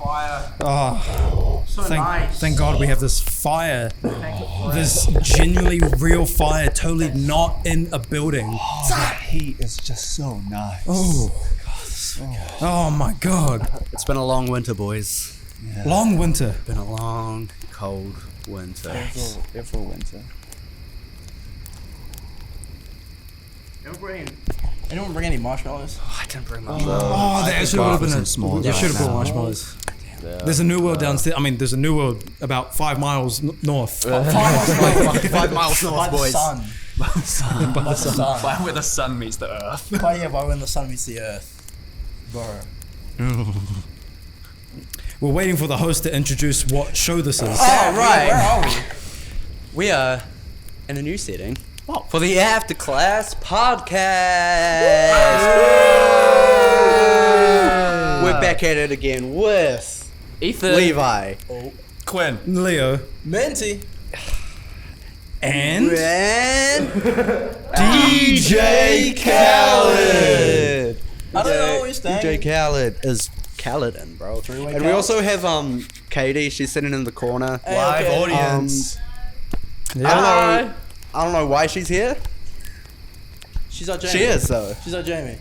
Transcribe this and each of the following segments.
fire. Oh, So nice. Thank God we have this fire. This genuinely real fire, totally not in a building. Oh, that heat is just so nice. Oh my God. It's been a long winter, boys. Yeah. Long winter. Been a long, cold winter. Every winter. Anyone bring any marshmallows? I didn't bring my Oh, there actually would have been some a s'mores You right should have brought now. marshmallows. There's a new world downstairs. I mean, there's a new world about 5 miles north. 5 miles 5 miles north, by the boys. sun. By the sun. By where the sun meets the earth. By when the sun meets the earth. Bro. We're waiting for the host to introduce what show this is. Oh, right. Where are we? We are in a new setting for the After Class podcast. We're back at it again with Ethan. Levi. Quinn. Leo. Minty. And DJ Khaled. I don't know what he's saying. DJ Khaled is Khaled, bro. Three-way And we also have Katie. She's sitting in the corner. Hey, Live okay. audience. I don't know why she's here. She's our Jamie. She is though. She's our Jamie.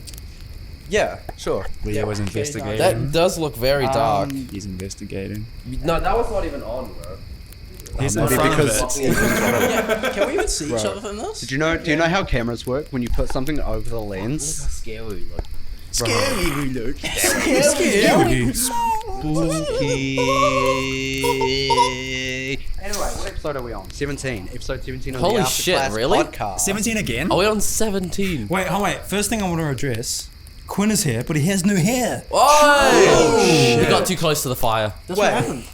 Yeah, sure. Leo was okay, investigating. That does look very dark. He's investigating. No, that was not even on, bro. He's in Maybe front because of it. Yeah, can we even see each Bro. other from this? Do you know how cameras work when you put something over the lens? Scary look. Scary look. Scary. Anyway, what episode are we on? 17. Episode 17 of Holy the After shit, Class really? podcast. 17 again? Are we on 17? Wait, First thing I want to address. Quinn is here, but he has no hair. Oh! We got too close to the fire. That's Wait. what happened.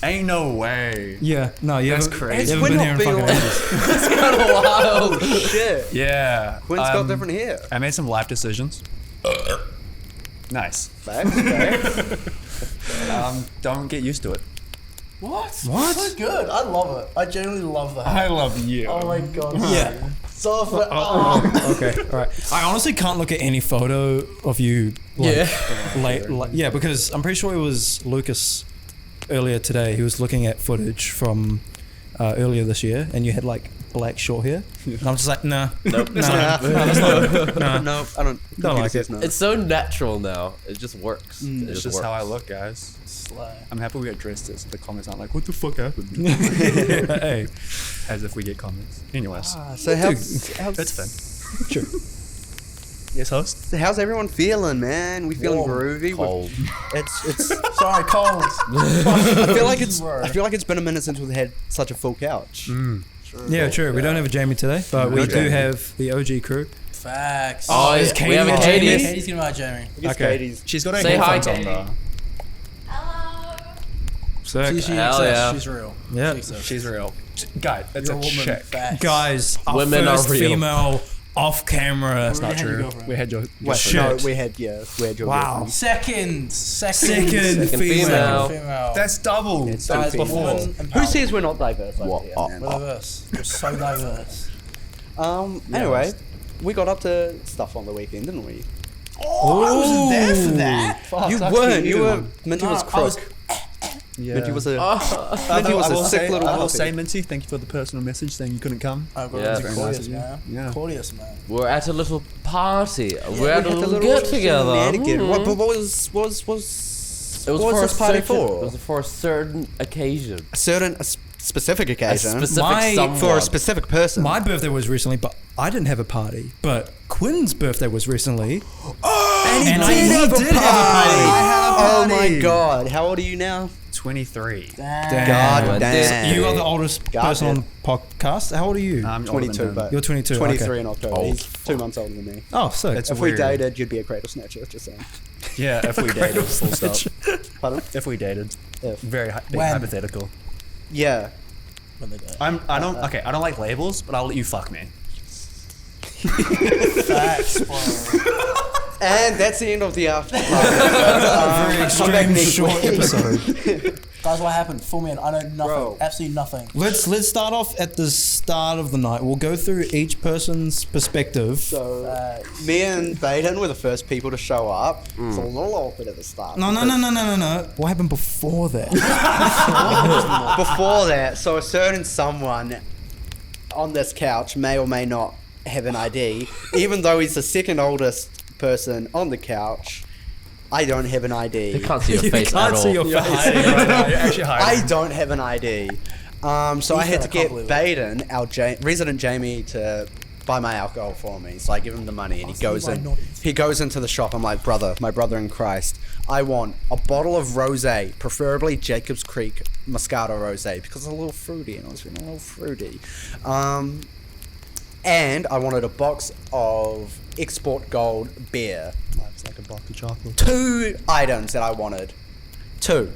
Ain't no way. Yeah, no, you That's haven't, crazy. You haven't been here in We're fucking not being ages. It's kind of wild. Shit. Yeah. Quinn's got different hair. I made some life decisions. Nice. Facts, okay. Don't get used to it. What? What? So good. I love it. I genuinely love that. I love you. Oh my god. Yeah. So fun. Okay, alright. I honestly can't look at any photo of you. Like, yeah, because I'm pretty sure it was Lucas earlier today. He was looking at footage from earlier this year, and you had like black short hair. And I'm just like, nah. Nope. No, that's not. No, I don't like it. it. It's so natural now. It just works. It It's just works. how I look, guys. Slay. I'm happy we addressed it so the comments aren't like, what the fuck happened? Hey, As if we get comments. Anyways. So That's how's, fun. sure. Yes, host? how's everyone feeling, man? We feeling Warm, groovy? Cold. It's Sorry, cold. I feel like Word. it's been a minute since we've had such a full couch. Yeah, true. We don't have a Jamie today, but we do Jamie. have the OG crew. Facts. Oh, is we Katie have a on Katie. Jamie? Katie's gonna buy Jamie. I guess Okay. Katie's. She's got her Say hi, headphones on, Katie. though. Sick. She Hell exists. yeah. She's real. Yeah. She exists. She's real. Guy, that's You're a a woman. check. Facts. Guys, our Women are first real. female off camera. That's not had your true. girlfriend. We had your Wait, Shit. no, we had your Wow. Second Second Second female. female. That's double. Guys, Guys, before. woman Who empowerment. says we're not diverse over here, man? We're diverse. We're so diverse. Anyway, we got up to stuff on the weekend, didn't we? Oh, I wasn't there for that. You Fuck weren't. you. You were. Minty was I crook. was- Yeah. Minty was a. Oh. Minty was a sick little I will puppy. say, Minty, thank you for the personal message saying you couldn't come. I've got Yeah, to very be nice Claudius, of you. man. Yeah. Claudius, man. We're at a little party. We're We at had a the little get together. shenanigan. Mm. What was It was what for was a this party certain, for? It was for a certain occasion. A specific A occasion specific My- someone. for a specific person. My birthday was recently, but I didn't have a party. But Quinn's birthday was recently. and I did have a party. Oh my god! How old are you now? 23. Damn. God damn. damn. You are the oldest God person damn. on podcast. How old are you? I'm older than 22, him. but You're 22. 23 Okay. in October. Old. He's 2 months older than me. Oh, sick. It's If weird. we dated, you'd be a cradle snatcher. Just saying. Yeah, if we dated, full stop. Pardon? If we dated. If. Very big When? hypothetical. Yeah. When they go. I don't like labels, but I'll let you fuck me. Facts, bro. And that's the end of the after. Very extreme short week. episode. Guys, what happened? Fill me in. I know nothing. Bro. Absolutely nothing. Let's start off at the start of the night. We'll go through each person's perspective. So, me and Baden were the first people to show up. It's a little awkward at the start. No. What happened before that? Before that, so a certain someone on this couch may or may not have an ID, even though he's the second oldest person on the couch. I don't have an ID. You can't see your face can't at all. see your You're face. hiding right now. You're actually hiding. I don't have an ID. So I had to get Baden, our resident Jamie, to buy my alcohol for me. So I give him the money, and he goes into the shop. I'm like, brother, my brother in Christ, I want a bottle of rosé, preferably Jacob's Creek Moscato rosé, because it's a little fruity, and I was feeling a little fruity. And I wanted a box of Export Gold beer. It's like a box of chocolate. 2 items that I wanted. 2.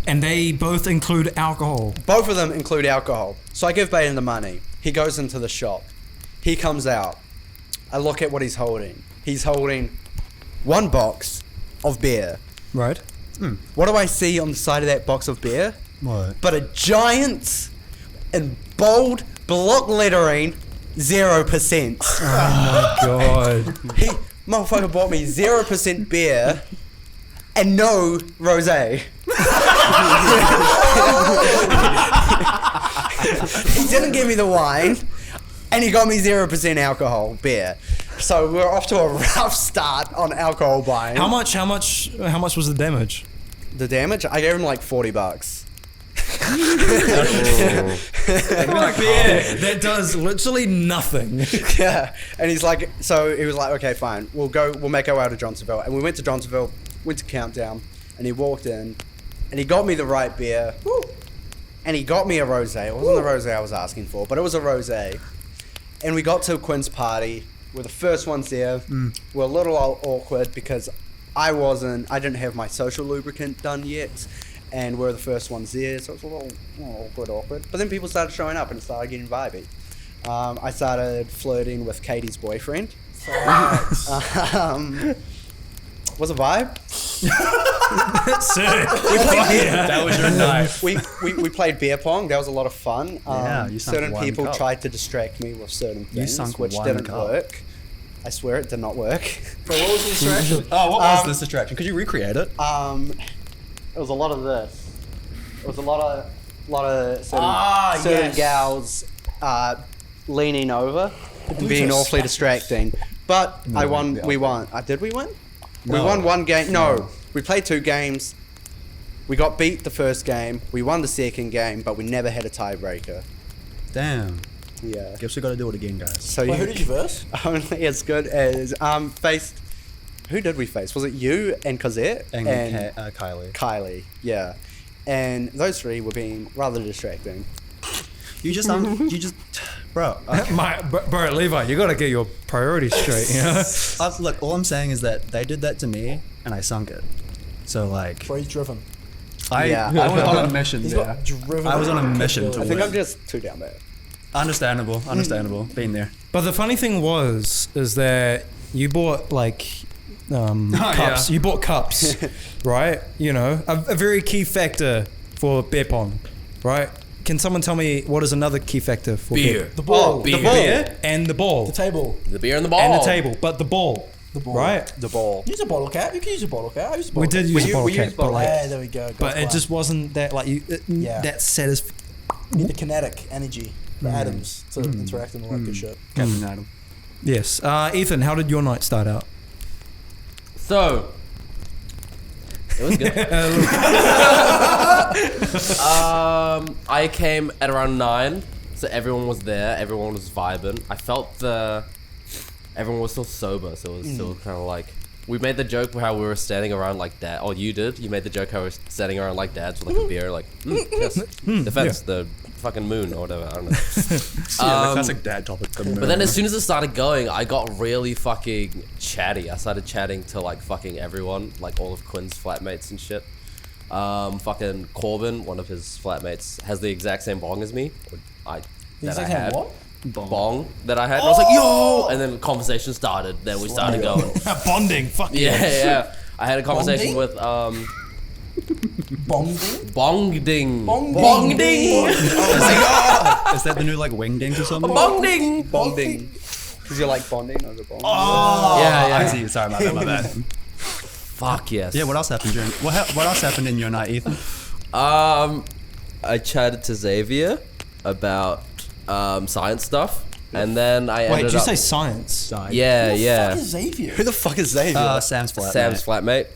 And they both include alcohol. Both of them include alcohol. So I give Baden the money. He goes into the shop. He comes out. I look at what he's holding. He's holding 1 box of beer. Right. What do I see on the side of that box of beer? What? But a giant, in bold block lettering, 0%. Oh my god. He motherfucker bought me 0% beer and no rosé. He didn't give me the wine, and he got me 0% alcohol beer. So we're off to a rough start on alcohol buying. How much was the damage? The damage? I gave him like $40. That does literally nothing. Yeah, and he's like, so he was like, okay, fine, we'll make our way to Johnsonville. And we went to Johnsonville, went to Countdown, and he walked in, and he got me the right beer, and he got me a rosé. It wasn't the rosé I was asking for, but it was a rosé. And we got to Quinn's party. We're the first ones there. We're a little awkward because I didn't have my social lubricant done yet. And we're the first ones there, so it's a little awkward. But then people started showing up and it started getting vibey. I started flirting with Katie's boyfriend. Was a vibe? Sick. We played beer. That was your night. We played beer pong. That was a lot of fun. Yeah, you sunk certain one people cup. tried to distract me with certain things, sunk which one didn't cup. work. I swear it did not work. Bro, what was the distraction? Oh, what was this distraction? Could you recreate it? It was a lot of this. It was a lot of certain gals leaning over and being awfully distracting. But I won. We won. Did we win? We won 1 game. No, we played 2 games. We got beat the first game. We won the second game, but we never had a tiebreaker. Damn. Yeah. Guess we gotta do it again, guys. So Wait, who did you verse? only as good as faced. Who did we face? Was it you and Cosette And Kylie. Kylie? Yeah, and those 3 were being rather distracting. You just, bro. Bro, Levi, you gotta get your priorities straight, you know? Look, all I'm saying is that they did that to me, and I sunk it. So like, Bro, he's driven. Yeah. I was on a mission He's there. got driven. I was on a mission to I think win. I'm just too down there. Understandable. Been there. But the funny thing is that you bought like cups. yeah. You bought cups, right? You know, a very key factor for beer pong, right? Can someone tell me what is another key factor for beer? The ball. The The ball. beer and the ball. The table. The beer and the ball. And the table, but the ball. The ball. Right? The ball. Use a bottle cap. You can use a bottle cap. I use a bottle We did cap. use We a bottle use cap, but bottle like, Yeah, there we go. but it just wasn't that like Yeah. that satisfying. You need the kinetic energy, the atoms to interact and all that good shit. Captain Adam. Yes. Ethan, how did your night start out? So, it was good. I came at around 9, so everyone was there. Everyone was vibing. I felt everyone was still sober, so it was still kind of like. We made the joke how we were standing around like dad. Oh, you did? You made the joke how we were standing around like dads with like a beer, like yes, the fence, the fucking moon or whatever. I don't know. Yeah, the classic dad topic. But then as soon as it started going, I got really fucking chatty. I started chatting to like fucking everyone, like all of Quinn's flatmates and shit. Fucking Corbin, one of his flatmates, has the exact same bong as me. Or I The that I exact same had. what? bong that I had. And I was like, yo! And then the conversation started. Then we started going. Bonding. Fuck Yeah. I had a conversation Bonding? with Bonding? Bongding. Bongding. Bongding. Is that the new like wingdings or something? Bongding. Bonding. Because you're like bonding over bond. Yeah. I see. Sorry, my bad. Fuck yes. Yeah, what else happened during? What else happened in your night, Ethan? I chatted to Xavier about science stuff, and then I Wait, ended did you up. say science? Yeah, Who yeah. the fuck is Xavier? Who the fuck is Xavier? Sam's flat. Sam's flatmate.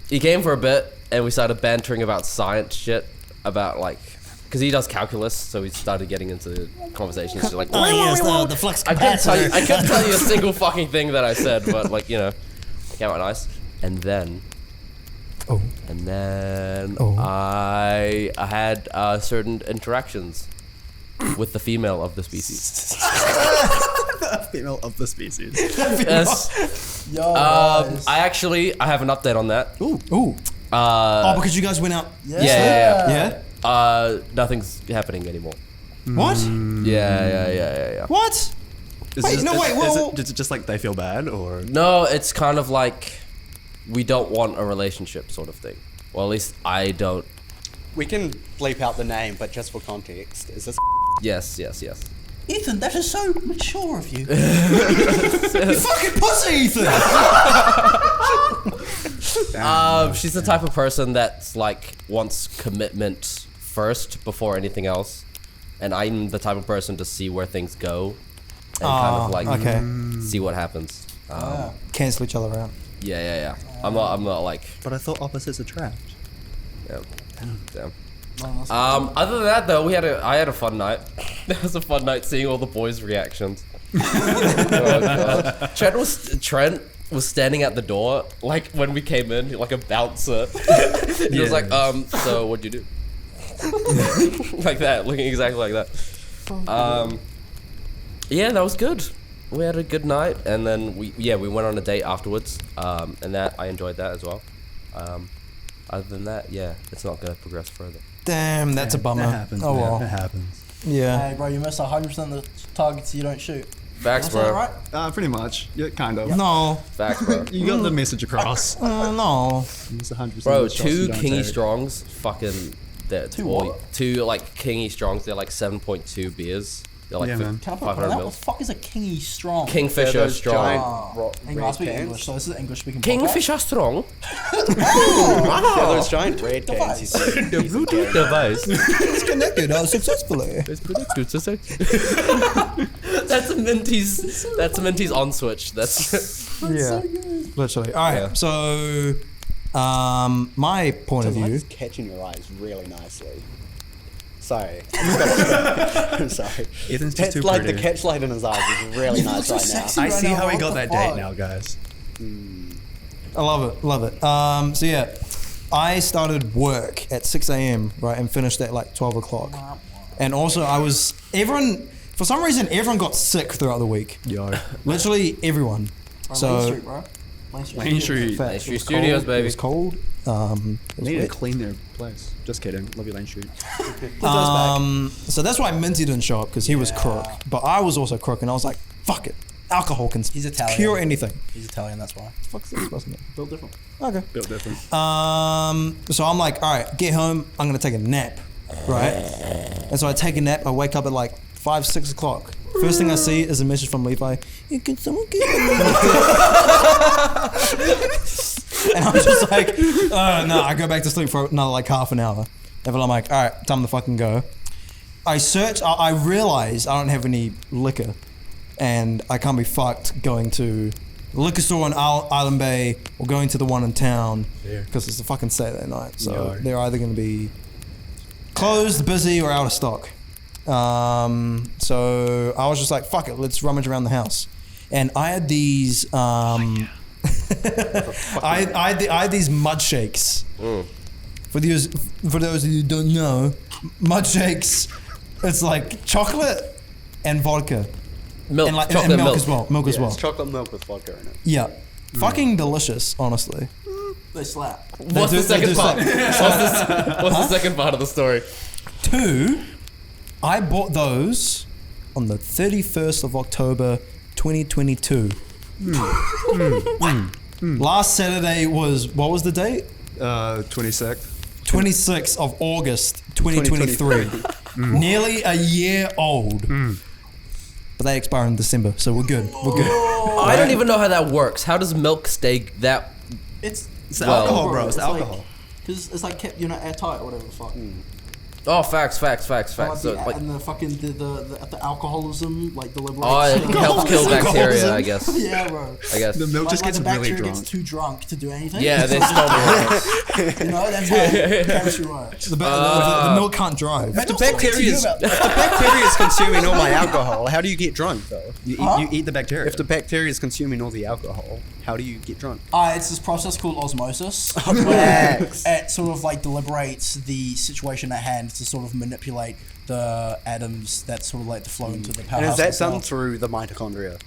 He came for a bit, and we started bantering about science shit, about like, because he does calculus, so we started getting into conversations. Just like, Oh, yes, the flux I couldn't tell you. capacitor. I couldn't tell you a single fucking thing that I said, but like it came out nice. And then Oh. I had certain interactions with the female of the species. Female of the species. Yes. Yo, guys. I have an update on that. Ooh. Oh, because you guys went out. Yeah. Yeah. Nothing's happening anymore. What? Yeah. What? Wait, Is whoa. it just like they feel bad or? No, it's kind of like we don't want a relationship sort of thing. Well, at least I don't. We can bleep out the name, but just for context, is this? Yes. Ethan, that is so mature of you. You fucking pussy, Ethan. She's the type of person that's like wants commitment first before anything else, and I'm the type of person to see where things go and kind of like see what happens. Cancel each other out. Yeah. I'm not like. But I thought opposites attract. Yeah. Damn. Other than that, though, I had a fun night. It was a fun night seeing all the boys' reactions. Oh, God. Trent was standing at the door, like when we came in, like a bouncer. He was like, so what'd you do? Like that, looking exactly like that. Yeah, that was good. We had a good night, and then we went on a date afterwards, and that I enjoyed that as well. Other than that, yeah, it's not gonna progress further. Damn, that's a bummer. That happens. Oh man. well. That happens. Yeah. Hey, bro, you miss 100% of the targets you don't shoot. Facts, Is that bro. right? Pretty much. Yeah, kind of. No. Facts, bro. You got the message across. No. It's 100%. Bro, of the shots you two don't Kingy take. Strongs, fucking. Two what? Two like Kingy Strongs. They're like 7.2 beers. They're like Yeah, man. Can I put 500 what the mils. fuck is a kingy strong? Kingfisher Those Strong. giant Oh, rock Hang on, I red speak cans. English, so this is an English speaking Kingfisher Strong. Yeah, those giant red cans. You see. The Bluetooth device. It's connected successfully. That's Minty's on switch. That's Yeah. Literally. All right. Yeah. So, my point of The view. light's catching your eyes really nicely. Sorry. I'm sorry. Ethan's just too Like the pretty. catch light in his eyes is really He nice looks so right sexy. I right see now, how he what got the that date fuck? now, guys. I love it. Love it. So yeah, I started work at 6 a.m. right and finished at like 12 o'clock. And also for some reason everyone got sick throughout the week. Yo. Literally everyone. Bro, So Lane Street, bro. Lane Street. Facts, Lane it Street was Studios, cold, baby. It was cold. It was They need to wet. clean their place. Just kidding. Love you, Lane Street. So that's why Minty didn't show up because he was crook. But I was also crook, and I was like, "Fuck it, alcohol can He's Italian. cure anything." He's Italian, that's why. Fuck's this supposed to mean? Built different. Okay. Built different. So I'm like, all right, get home. I'm gonna take a nap, right? And so I take a nap. I wake up at like 5, 6 o'clock. First thing I see is a message from Levi. Hey, can someone get me? And I'm just like, no. I go back to sleep for another like half an hour. And I'm like, all right, time to fucking go. I search. I realize I don't have any liquor, and I can't be fucked going to the liquor store in Island Bay or going to the one in town because it's a fucking Saturday night. So Yeah. they're either going to be closed, busy, or out of stock. So I was just like, fuck it, let's rummage around the house. And I had these, I had these mud shakes. For those of you who don't know, mud shakes, it's like chocolate and vodka. milk, And, like, chocolate and milk milk as well. Milk as Yeah, well. it's chocolate milk with vodka in it. Yeah. Fucking delicious, honestly. They slap. What's They the do second part? slap. What's the second part of the story? 2, I bought those on the 31st of October, 2022. Last Saturday was, what was the date? 26th. 26th of August, 2023. Nearly a year old. But they expire in December, so we're good. We're good. I don't even know how that works. How does milk stay that? It's the Well- alcohol, bro. It's the like- alcohol. Because it's like kept, airtight or whatever the fuck. Oh, facts. Like So, the, like, and the fucking the alcoholism, like the liberates. oh, it helps kill bacteria, I guess. Yeah, bro. I guess. The milk just Like gets the really bacteria drunk. gets too drunk to do anything. Yeah, they stop it. That's how chemistry works. The milk can't drive. If the bacteria is consuming all my alcohol, how do you get drunk though? You eat the bacteria. If the bacteria is consuming all the alcohol, how do you get drunk? It's this process called osmosis, where Relax. it sort of like deliberates the situation at hand to sort of manipulate the atoms that sort of like to flow into the And powerhouse. is that of the done cell. through the mitochondria?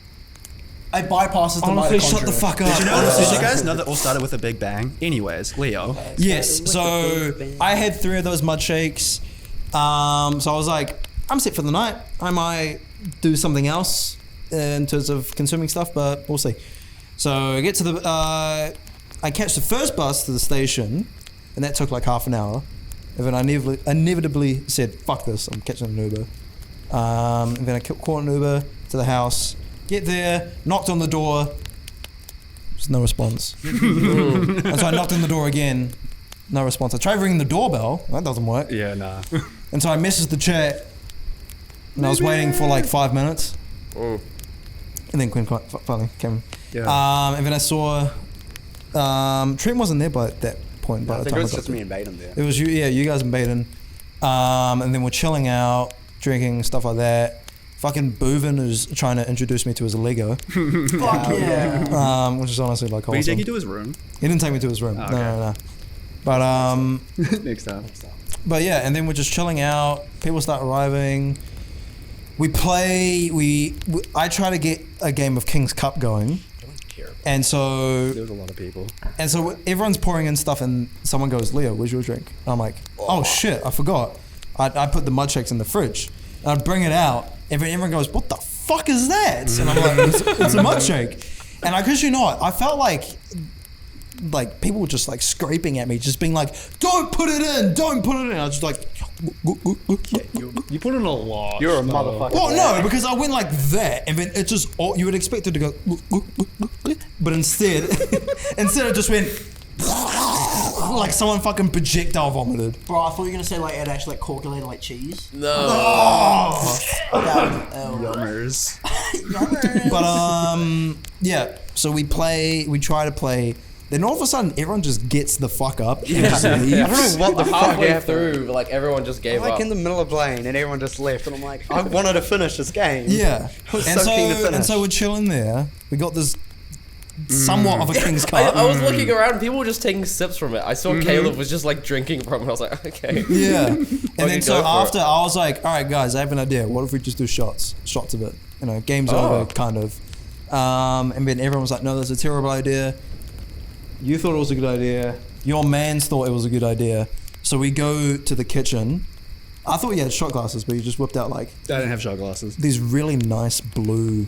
It bypasses the Honestly, mitochondria. shut the fuck up. Did you guys know that all started with a big bang? Anyways, Leo. Yes, so I had 3 of those mud shakes. So I was like, I'm set for the night. I might do something else in terms of consuming stuff, but we'll see. So I get to I catch the first bus to the station, and that took like half an hour. And then I inevitably said, fuck this, I'm catching an Uber. And then I caught an Uber to the house, get there, knocked on the door, there's no response. And so I knocked on the door again, no response. I tried ringing the doorbell, that doesn't work. Yeah, nah. And so I messaged the chat, and I was waiting for like 5 minutes. And then Quinn finally came. Yeah. And then I saw, Trent wasn't there by that point. By I the think time it was I got just there. me and Baden there. It was you, yeah, you guys and Baden. And then we're chilling out, drinking, stuff like that. Fucking Boovin is trying to introduce me to his Lego, Fuck yeah. which is honestly like But he awesome. take you to his room He didn't take me to his room. Oh, No. But next time. but yeah, and then we're just chilling out. People start arriving. We play. I try to get a game of King's Cup going. And so There was a lot of people. everyone's pouring in stuff, and someone goes, "Leo, where's your drink?" And I'm like, "Oh shit, I forgot. I put the mud shakes in the fridge." And I bring it out, and everyone goes, "What the fuck is that?" And I'm like, "It's a mud shake." And I kid you not, I felt like people were just like scraping at me, just being like, "Don't put it in, don't put it in." I was just like, You put in a lot. You're a motherfucker. "Well, no," because I went like that, and then it just you would expect it to go, but instead it just went like someone fucking projectile vomited. Bro, I thought you were gonna say like it actually like coagulated like cheese. No. Yummers. But yeah. So we try to play. Then all of a sudden, everyone just gets the fuck up. And just leaves. I don't know what the fuck Halfway happened. through, like everyone just gave Like up. in the middle of playing, and everyone just left, and I'm like, I wanted to finish this game. Yeah. I was And so keen to so finish. we're chilling there. We got this somewhat of a King's I Cup. was looking around, and people were just taking sips from it. I saw Caleb was just like drinking from it. I was like, okay. Yeah. And then so go for after, I was like, all right, guys, I have an idea. What if we just do shots of it? Game's over, kind of. And then everyone was like, no, that's a terrible idea. You thought it was a good idea. Your mans thought it was a good idea. So we go to the kitchen. I thought you had shot glasses, but you just whipped out like I didn't have shot glasses. these really nice blue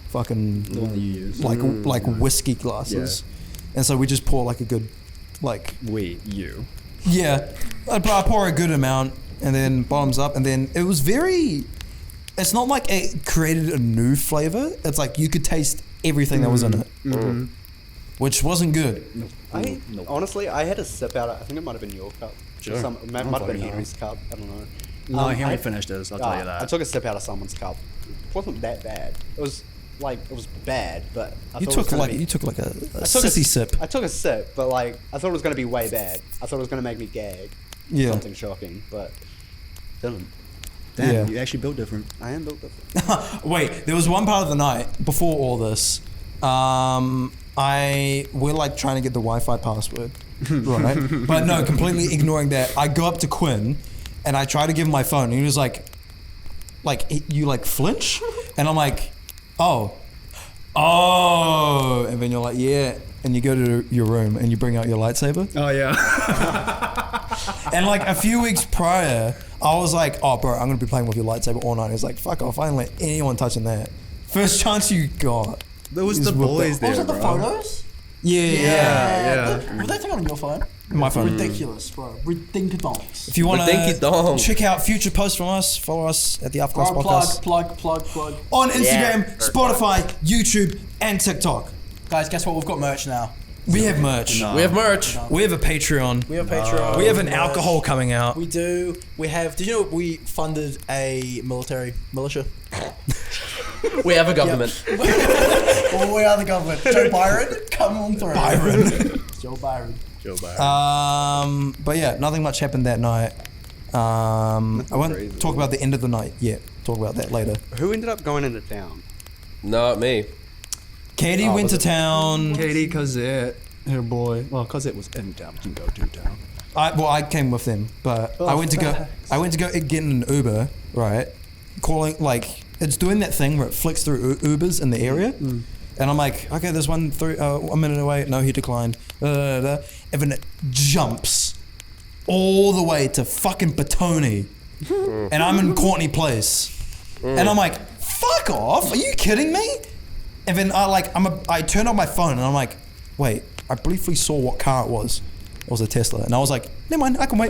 fucking The one that you use. like whiskey glasses. And so we just pour like a good like You. yeah, I pour a good amount and then bottoms up, and then it was very. It's not like it created a new flavor. It's like you could taste everything that was in it, which wasn't good. Honestly, I had a sip out of, I think it might have been your cup. Sure. It might have been Henry's cup. I don't know. No, Henry I- finished his, I'll tell you that. I took a sip out of someone's cup. It wasn't that bad. It was bad, but I You thought it was took gonna like be, you took like a I took sissy sip. I took a sip, but like I thought it was going to be way bad. I thought it was going to make me gag. Yeah. Something shocking, but didn't. Damn, Yeah. you actually built different. I am built different. Wait, there was one part of the night before all this. We're like trying to get the Wi-Fi password, right? But no, completely ignoring that. I go up to Quinn, and I try to give him my phone, and he was like, you like flinch, and I'm like, oh, and then you're like, yeah, and you go to your room and you bring out your lightsaber, Oh, yeah. and like a few weeks prior, I was like, oh, bro, I'm going to be playing with your lightsaber all night. He was like, fuck off. I ain't let anyone touching that. First chance you got. There was Just the whipped boys up. there, Was it the bro. photos? Yeah. Were they taken on your phone? My phone. Ridiculous, bro. Ridiculous. If you want Ridinkydonk. to check out future posts from us, follow us at the Afterclass Podcast. Plug. On Instagram, Yeah. Spotify, YouTube, and TikTok. Guys, guess what? We've got merch now. We have merch. We have merch. We have a Patreon. We have Patreon. We have an merch. alcohol coming out. We do. We have. Did you know we funded a militia? We have a government. Well, we are the government. Joe Byron, come on through. Joe Byron. But yeah, nothing much happened that night. I won't crazy. talk about the end of the night yet. Talk about that later. Who ended up going into town? Not me. Katie went to town. Katie, Cosette, her boy. Well, Cosette was in town. Didn't go to town. I came with them, but I went to go get in an Uber, right? Calling it's doing that thing where it flicks through Ubers in the area, and I'm like, okay, there's one 1 minute away. No, he declined. And then it jumps all the way to fucking Batoni, and I'm in Courtney Place, and I'm like, fuck off! Are you kidding me? And then I turned on my phone and I'm like, wait, I briefly saw what car it was. It was a Tesla. And I was like, never mind, I can wait.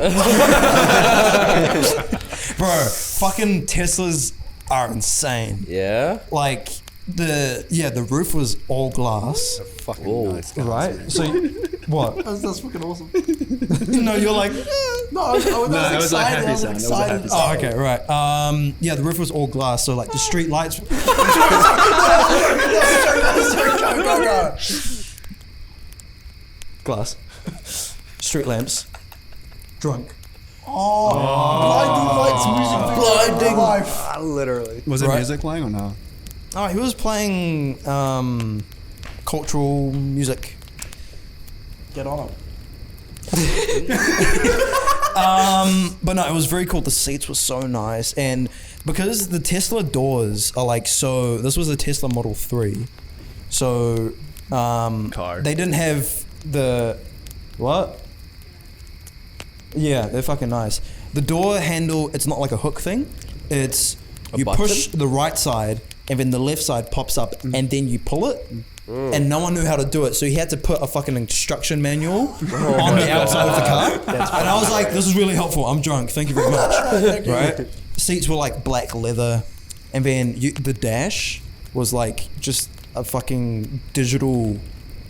Bro, fucking Teslas are insane. Yeah. Like, the roof was all glass. Fucking nice guys, Right? man. So, what? That's fucking awesome. No, you're like, No, I was it was like excited. happy I was sound. It was a excited. happy sound. oh, okay, right. Yeah, the roof was all glass. So, like, the street lights. Go. Glass. Street lamps. Drunk. Blinding lights, music, blinding life. Literally. Was it Right. music playing or no? Oh, he was playing cultural music. Get on it. But no, it was very cool. The seats were so nice, and because the Tesla doors are like so. This was a Tesla Model 3, so Car. they didn't have the what? Yeah, they're fucking nice. The door handle, it's not like a hook thing. It's you button? push the right side, and then the left side pops up, and then you pull it. And no one knew how to do it, so he had to put a fucking instruction manual on the outside of the car. And I was like, "This is really helpful. I'm drunk. Thank you very much." Right? Seats were like black leather, and then the dash was like just a fucking digital,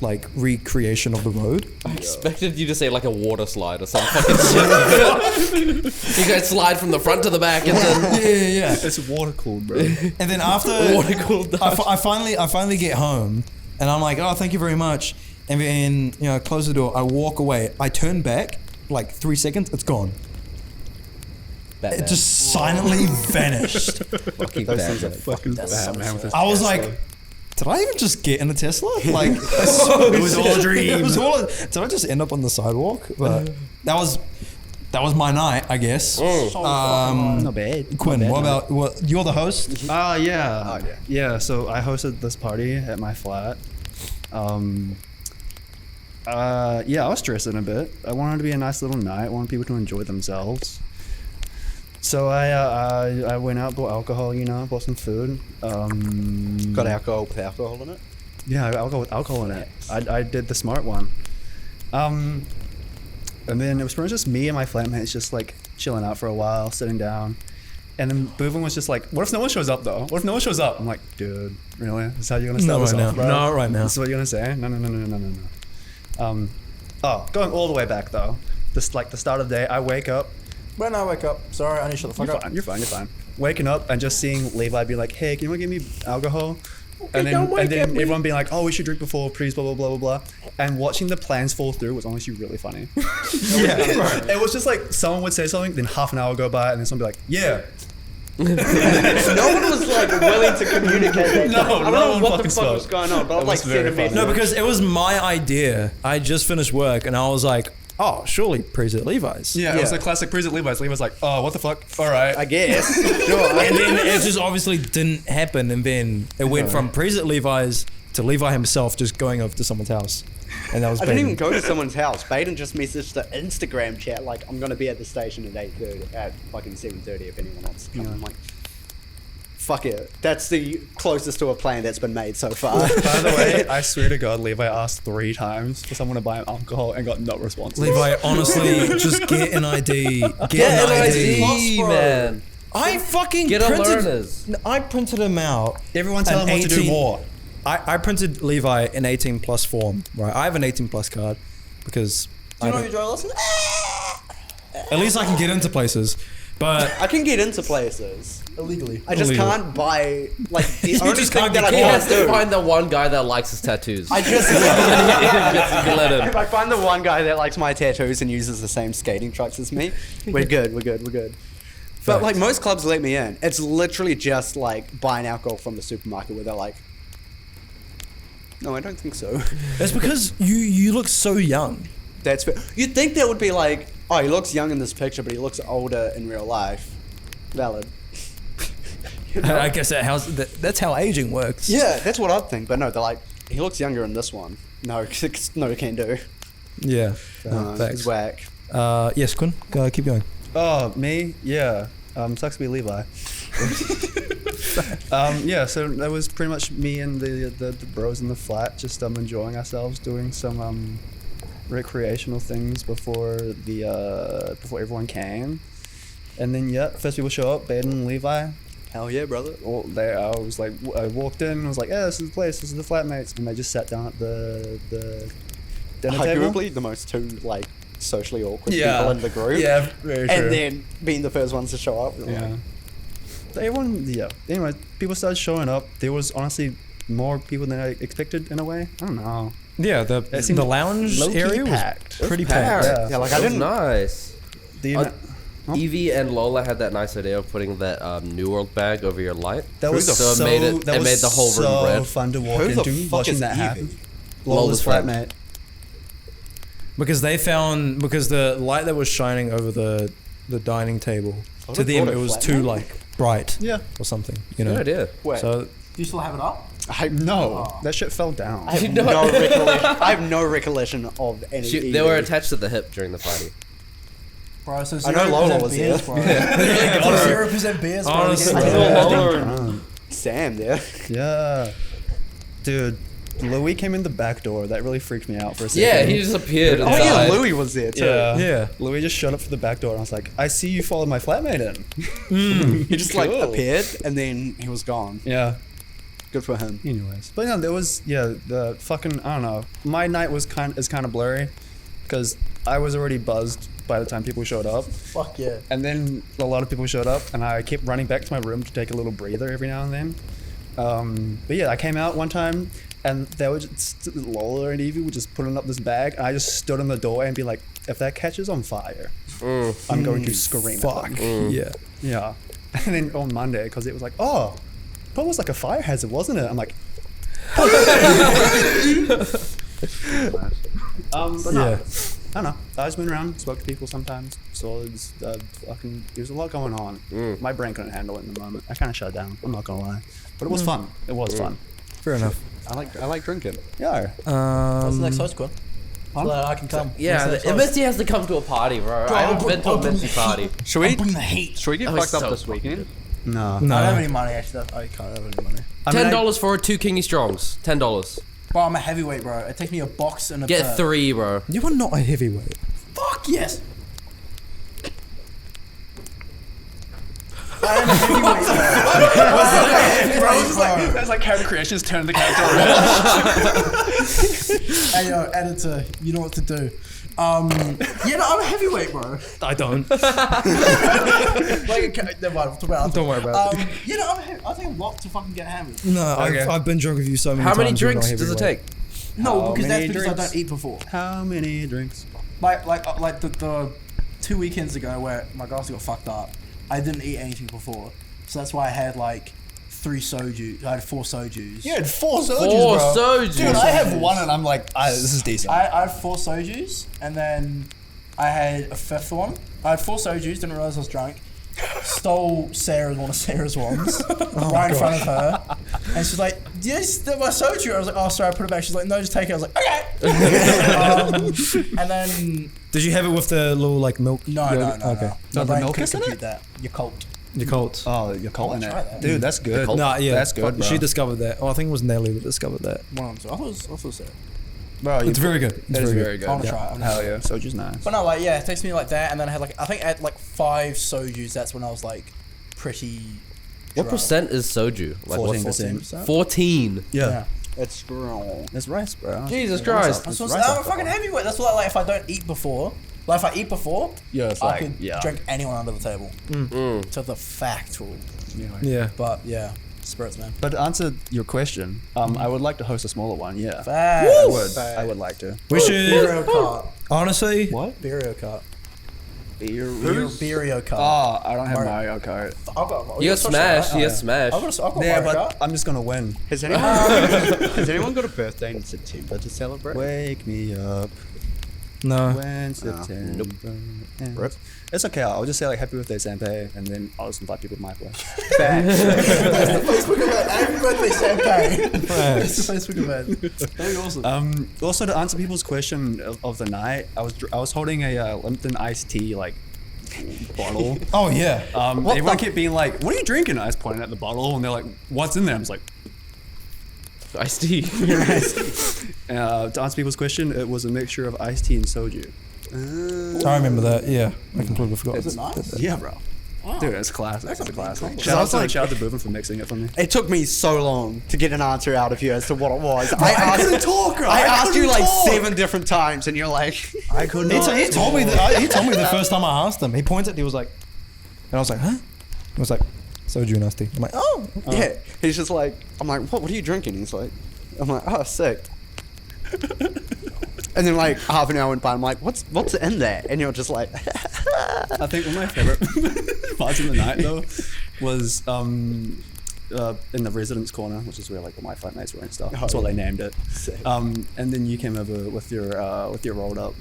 like recreation of the road. I expected you to say like a water slide or some fucking shit. You guys slide from the front to the back and then Yeah. It's water cooled, bro. And then after water cooled down. I finally get home, and I'm like, "Oh, thank you very much." And then close the door. I walk away. I turn back like 3 seconds. It's gone. Batman. It just silently vanished. fucking Those bad. things are Fucking Batman with his I was Tesla. like, did I even just get in a Tesla? Like, it was all a dream. Did I just end up on the sidewalk? But that was my night, I guess. not bad. Quinn, Not bad, what about you're the host? Yeah. Yeah, so I hosted this party at my flat. Yeah, I was stressing a bit. I wanted it to be a nice little night. I wanted people to enjoy themselves. So I went out, bought alcohol, bought some food. Got alcohol with alcohol in it. Yeah, alcohol with alcohol in it. I did the smart one. And then it was pretty much just me and my flatmates just like chilling out for a while, sitting down. And then Boovin was just like, what if no one shows up though? What if no one shows up? I'm like, dude, really? This is how you're gonna start Not this right off, now. bro? Not right now. This is what you're gonna say? No. Going all the way back though. This like the start of the day, I wake up. When I wake up, sorry, I need to shut the fuck up. You're fine. Waking up and just seeing Levi be like, hey, can you give me alcohol? And then everyone being like, oh, we should drink before, please, blah, blah, blah, blah, blah. And watching the plans fall through was honestly really funny. It was just like someone would say something, then half an hour go by, and then someone would be like, yeah. No one was like willing to communicate. No, I don't no know one what fucking the fuck was spoke. going on, but I'm It like was very sitting funny. No, because it was my idea. I just finished work, and I was like, oh, surely praise at Levi's. Yeah, it was a classic praise at Levi's. Levi's like, oh, what the fuck? All right. I guess. Sure. And then it just obviously didn't happen, and then it went from praise at Levi's to Levi himself just going over to someone's house. and that was I didn't Baden. even go to someone's house. Baden just messaged the Instagram chat like, I'm gonna be at the station at 8:30, at fucking 7:30 if anyone wants to come. I'm like, fuck it. That's the closest to a plan that's been made so far. By the way, I swear to God, Levi asked 3 times for someone to buy him alcohol and got no response. Levi, honestly, just get an ID. Get an ID. man. I fucking Get on printed. learners. I printed him out. Everyone tell an him what to do 18 more. I printed Levi an 18 plus form. Right, I have an 18 plus card because I don't- driver's license? at least I can get into places. But I can get into places. Illegally. I just Illegal. can't buy, like, the You only just thing can't that I get He can't has to do. find the one guy that likes his tattoos. I just Let him. if I find the one guy that likes my tattoos and uses the same skating trucks as me, we're good. But like most clubs let me in. It's literally just like buying alcohol from the supermarket where they're like, no, I don't think so. it's because you look so young. That's fair. You'd think that would be like, oh, he looks young in this picture, but he looks older in real life. Valid. I guess that's how aging works. Yeah, that's what I'd think. But no, they're like, he looks younger in this one. No, no, he can't do. Yeah. It's Thanks. whack. Yes, Quinn. Keep going. Oh, me? Yeah. Sucks to be Levi. Yeah, so that was pretty much me and the bros in the flat, just enjoying ourselves, doing some recreational things before everyone came. And then first people show up, Baden and Levi. Hell yeah, brother. Well, I was like, I walked in and was like, yeah, this is the place, this is the flatmates, and they just sat down at the dinner table. Arguably the most two like socially awkward Yeah. people in the group. Yeah, very true. And then being the first ones to show up. Yeah. Everyone, yeah. Anyway, people started showing up. There was honestly more people than I expected in a way. I don't know. Yeah, It seemed the lounge low-key area packed. was pretty packed. Yeah. Yeah, like I That was didn't. nice. The, Evie and Lola had that nice idea of putting that New World bag over your light. that was So it made it- that it was made the whole room so red. fun to walk Who the into fuck watching is that Evie? happen. Lola's friend. flatmate. Because the light that was shining over the dining table, I to would've them thought it it was flat, too man. like bright Yeah. or something, you know. Good idea. Wait, So Do you still have it up? I No, Oh. that shit fell down. I have No. no recollection. I have no recollection of any. They were attached to the hip during the party. Bro, so I know Lola 0% was beers, there. bro. 0% beers, bro. Honestly, Get I it. know Yeah. Lola. Sam there. Yeah. Dude, Louis came in the back door. That really freaked me out for a second. Yeah, he just appeared Oh inside. yeah, Louis was there too. Yeah. Yeah. Louis just showed up for the back door and I was like, I see you followed my flatmate in. He just like Cool. appeared and then he was gone. Yeah. Good for him. Anyways, but no, there was the fucking I don't know. My night was kind of blurry because I was already buzzed by the time people showed up, Fuck yeah. and then a lot of people showed up, and I kept running back to my room to take a little breather every now and then. But yeah, I came out one time, and they were just Lola and Evie were just putting up this bag, and I just stood in the doorway and be like, if that catches on fire, I'm going to scream. Fuck. At them. Yeah. Yeah. And then on Monday, because it was like, oh, that was like a fire hazard, wasn't it? I'm like, but no, Yeah. I don't know. I just went around, spoke to people sometimes. Saw this, fucking, there was a lot going on. My brain couldn't handle it in the moment. I kind of shut down. I'm not gonna lie, but it was fun. It was fun. Fair enough. I like drinking. Yeah. What's the next host, Quinn? So that I can come. Yeah, What's the next host? Minty has to come to a party, bro. I haven't been to a Minty party. Should we? Bring the heat. Should we get That was fucked up so this weekend? No. No. I don't have any money, actually. I can't have any money. $10 for 2 Kingy Strongs. $10. Bro, I'm a heavyweight, bro. It takes me a box and a Get 3, bro. You are not a heavyweight. Fuck yes. I am a heavyweight, bro. That's like character creations turn the character around. Hey, yo, editor, you know what to do. Yeah, no, I'm a heavyweight, bro. I don't. Like, never mind, we'll talk about it. Don't worry about it. Yeah, no, I take a lot to fucking get hammered. No, Okay. I've been drunk with you so many How times. many you're drinks not does it heavyweight. take? No, How because that's many because drinks? I don't eat before. How many drinks? Like the 2 weekends ago where my girls got fucked up, I didn't eat anything before. So that's why I had like 3 soju. I had 4 sojus. You had 4 sojus, 4 bro. sojus. Dude, I have 1 and I'm like, this is decent. I had 4 sojus and then I had a 5th one. I had 4 sojus, didn't realize I was drunk. Stole one of Sarah's ones right in front of her. And she's like, yes, my soju. I was like, oh, sorry, I put it back. She's like, no, just take it. I was like, okay. And then Did you have it with the little like milk? no. Okay. My the brain milk couldn't is in compute it? that. Your cult. Your Colt. Oh, you're calling try it, that. dude. That's good. Colt? Nah, yeah, That's good, bro. She discovered that. Oh, I think it was Nelly that discovered that. One of them. I thought so. Bro, It's very good. It's That is very very good. good. I want to try it. Hell yeah, soju's nice. But no, like yeah, it takes me like that, and then I think I had like 5 sojus. That's when I was like pretty. What drunk. percent is soju? Like 14%. 14. Yeah, It's strong. it's rice, bro. Jesus It's rice Christ. up- I'm, it's so, rice I'm a up fucking there. heavyweight. That's why like if I don't eat before, like if I eat before, Yeah, it's I like could drink anyone under the table Mm. to the factual. Yeah. But yeah, spirits, man. But to answer your question, I would like to host a smaller one. Yeah, Facts. I would like to. We should Burial cart. honestly. What? Burial cart. Who's? Burial cart. Oh, I don't have Mario. Mario Kart. I've got. You got Smash. I've You got Smash. got Yeah, Mario but Kart. I'm just gonna win. Has anyone got a birthday in September to celebrate? Wake me up No. when September. ends. Rip. It's okay. I'll just say like happy birthday, Sanpei, and then I'll just invite people to my place. Facts. That's the Facebook event. Happy birthday, Champagne. That's Facts. the Facebook event. That'd be awesome. Also, to answer people's question of the night, I was holding a Lipton iced tea like bottle. Oh yeah. Everyone kept being like, "What are you drinking?" I was pointing at the bottle, and they're like, "What's in there?" I was like, Iced tea. to answer people's question, it was a mixture of iced tea and soju. I remember that. Yeah. I completely forgot. Is it nice? Yeah, bro. Wow. Dude, it's classic. It's a classic. I was like- Shout out to Bourbon for mixing it for me. It took me so long to get an answer out of you as to what it was. I couldn't talk, bro. I asked you couldn't like talk. 7 different times, and you're like, I could not. He told me that. He told me the first time I asked him. He pointed. He was like, and I was like, huh? He was like, soju and iced tea. I'm like, oh. yeah. He's just like, I'm like, what are you drinking? He's like, I'm like, oh, sick. And then like half an hour went by. I'm like, what's in there? And you're just like, I think one of my favorite parts of the night though was in the residence corner, which is where like all my flatmates were and stuff. That's what they named it. Sick. And then you came over with your rolled up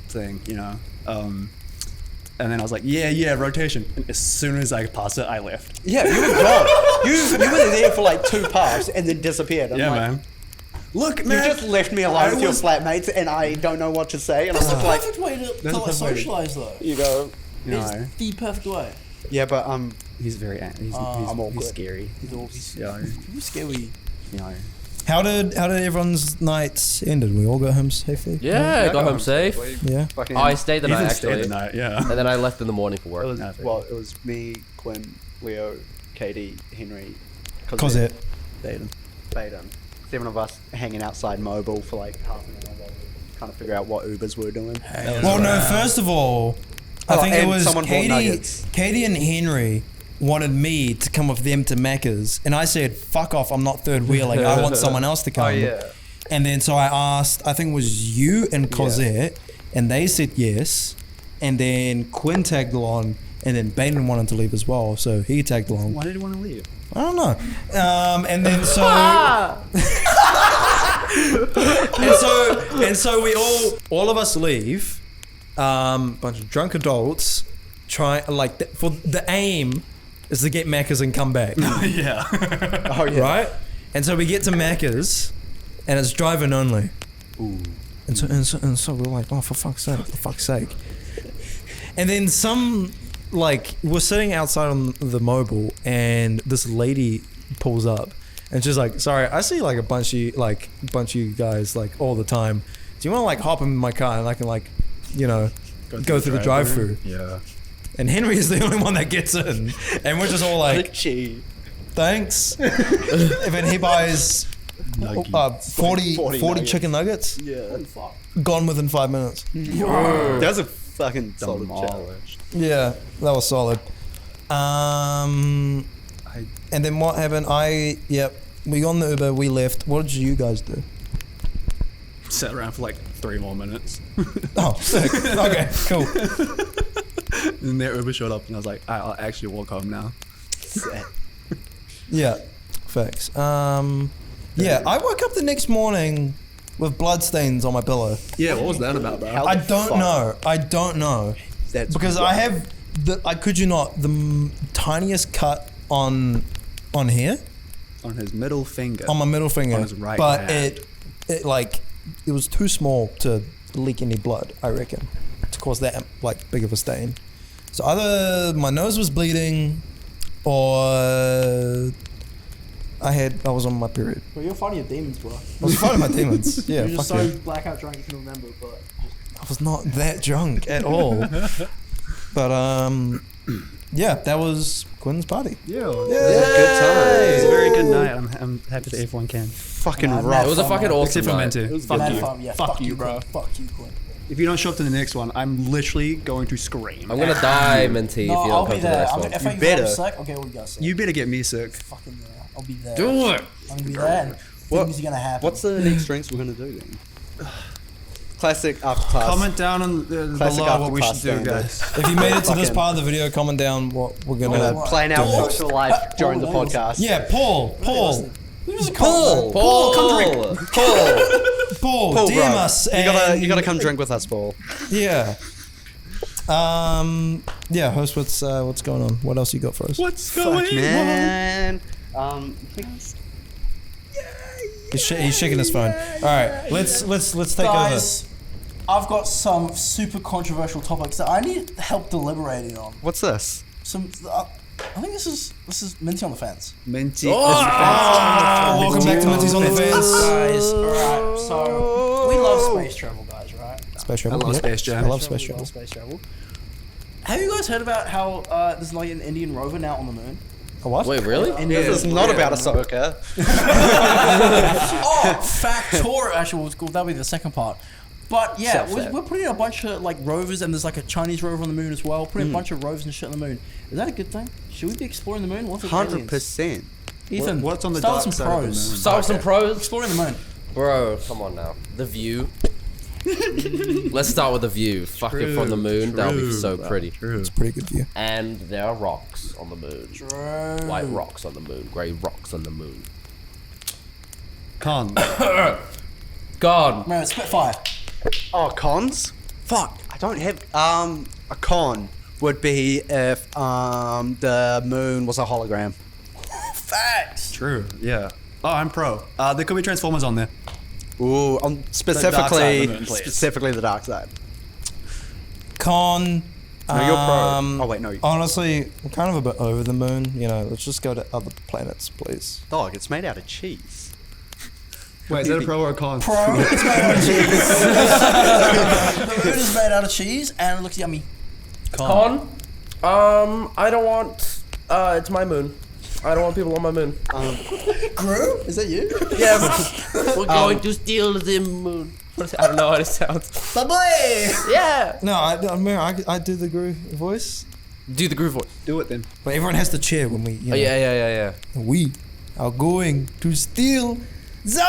thing, you know. And then I was like, yeah, rotation. And as soon as I passed it, I left. yeah, you were gone. You were there for like 2 puffs and then disappeared. I'm Yeah, like, man. Look, You man. just left me alone I with your was- flatmates, and I don't know what to say. And That's I'm the just like, perfect way to That's the like perfect way to- socialize though. you go, You know, It's the perfect way. yeah, but he's very he's I'm awkward. scary. He's Yeah, scary. you know. How did everyone's nights ended? We all got home safely. Yeah, I got home safe. Yeah. fucking. Oh, I stayed the You night didn't stay actually. the night, yeah. And then I left in the morning for work. well, it was me, Quinn, Leo, Katie, Henry, Cosette. Baden. Baden. 7 of us hanging outside Mobile for like half an hour while we trying to figure out what Ubers were doing. Well, no. First of all, I Oh, think it and was someone bought Katie. nuggets. Katie and Henry wanted me to come with them to Macca's, and I said, "Fuck off! I'm not third wheeling. I want someone else to come." Oh, yeah. And then so I asked. I think it was you and Cosette, and they said yes. And then Quinn tagged along, and then Baden wanted to leave as well, so he tagged along. Why did you want to leave? I don't know. And then so and so we all of us leave. Bunch of drunk adults try like for the aim is to get Macca's and come back, Yeah. Oh yeah. right? And so we get to Macca's, and it's driving only. Ooh. And so we're like, oh, for fuck's sake. And then we're sitting outside on the mobile, and this lady pulls up, and she's like, sorry, I see like a bunch of you guys like all the time. Do you want to like hop in my car and I can like, you know, go through the drive-through? Yeah. And Henry is the only one that gets in, and we're just all like, Gee. thanks. And then he buys 40 nuggets. chicken nuggets, Yeah. gone within 5 minutes. That's a fucking solid challenge. Demolished. Yeah, that was solid. And then what happened? We got on the Uber, we left. What did you guys do? Sat around for like 3 more minutes. Oh, sick. Okay, cool. And their Uber showed up, and I was like, I'll actually walk home now. Yeah, facts. Yeah, I woke up the next morning with bloodstains on my pillow. Yeah, what was that about, bro? How I the don't fuck? know. I don't know. That's Because I have I kid you not, the tiniest cut on here. on his middle finger. on my middle finger, On his right but hand. it was too small to leak any blood, I reckon, to cause that like big of a stain. So either my nose was bleeding, or I was on my period. Bro, you're fighting your demons, bro. I was fighting my demons. Yeah, You're just fuck so yeah. blackout drunk you can remember, but I was not that drunk at all. But yeah, that was Quinn's party. Yeah. It was a good time. It was a very good night. I'm happy that everyone came. Fucking Nah, rough. It was a fucking awesome Except for night. Minty. it was Fuck mad you. fun. Yeah, Fuck you, bro. Quinn. Fuck you, Quinn. If you don't show up to the next one, I'm literally going to scream. I'm gonna die, Minty, No, if you I'll don't be come to the there. next I'm, one. if You I get better. sick, I'll get all you guys sick. You better get me sick. Fucking yeah. I'll be there. Do it. I'm gonna be there. And What- things are gonna happen. What's the next drinks we're gonna do then? Classic after class. Comment down on Classic below after what we class should do, standards. guys. If you made it to this Fucking- part of the video, comment down what we're We're gonna. gonna plan our do next. social life during the Paul, podcast. Yeah, Paul, Paul, come drink. Paul, DM bro. us. You gotta come drink with us, Paul. Yeah. Yeah, host, what's going on? What else you got for us? What's Fuck, man. He's shaking his phone. All right, let's take Guys, I've got some super controversial topics that I need help deliberating on. What's this? Some, I think this is Minty on the fence. Minty. over. Welcome back to Minty's on the Fence. Guys, alright, so we love space travel, guys, right? Space travel. I love Space Jam. I love space We travel. love space travel. Have you guys heard about how there's like an Indian rover now on the moon? A what? Wait, really? This is not about Ahsoka. Oh, factor. Actually, that'll be the second part. But yeah, Self-set. we're putting a bunch of like rovers, and there's like a Chinese rover on the moon as well. Putting a bunch of rovers and shit on the moon. Is that a good thing? Should we be exploring the moon? What's with aliens? 100%. Ethan, What's on the start dark with some side of the pros. moon? Start with some pros. Exploring the moon. Bro, come on now. The view. Let's start with the view. Fucking from the moon. That'll be so pretty. It's a pretty good view. And there are rocks on the moon. True. White rocks on the moon. Grey rocks on the moon. Con. God. Man, Spitfire. Oh, cons? Fuck, I don't have. A con would be if the moon was a hologram. Facts. True. Yeah. Oh, I'm pro. There could be Transformers on there. Ooh, dark side specifically, of the moon, please. specifically the dark side. Con. No, you're pro. Oh wait, no. Honestly, I'm kind of a bit over the moon. You know, let's just go to other planets, please. Dog, it's made out of cheese. Wait, is that a pro or a con? Pro. It's made out of cheese. The moon is made out of cheese, and it looks yummy. Con. I don't want. It's my moon. I don't want people on my moon. Gru? Is that you? Yeah, we're going to steal the moon. I don't know how it sounds. Bye-bye. Yeah. No, I do the groove voice, Do the groove voice. Do it then. but everyone has to cheer when we. You know, Oh, yeah. We are going to steal the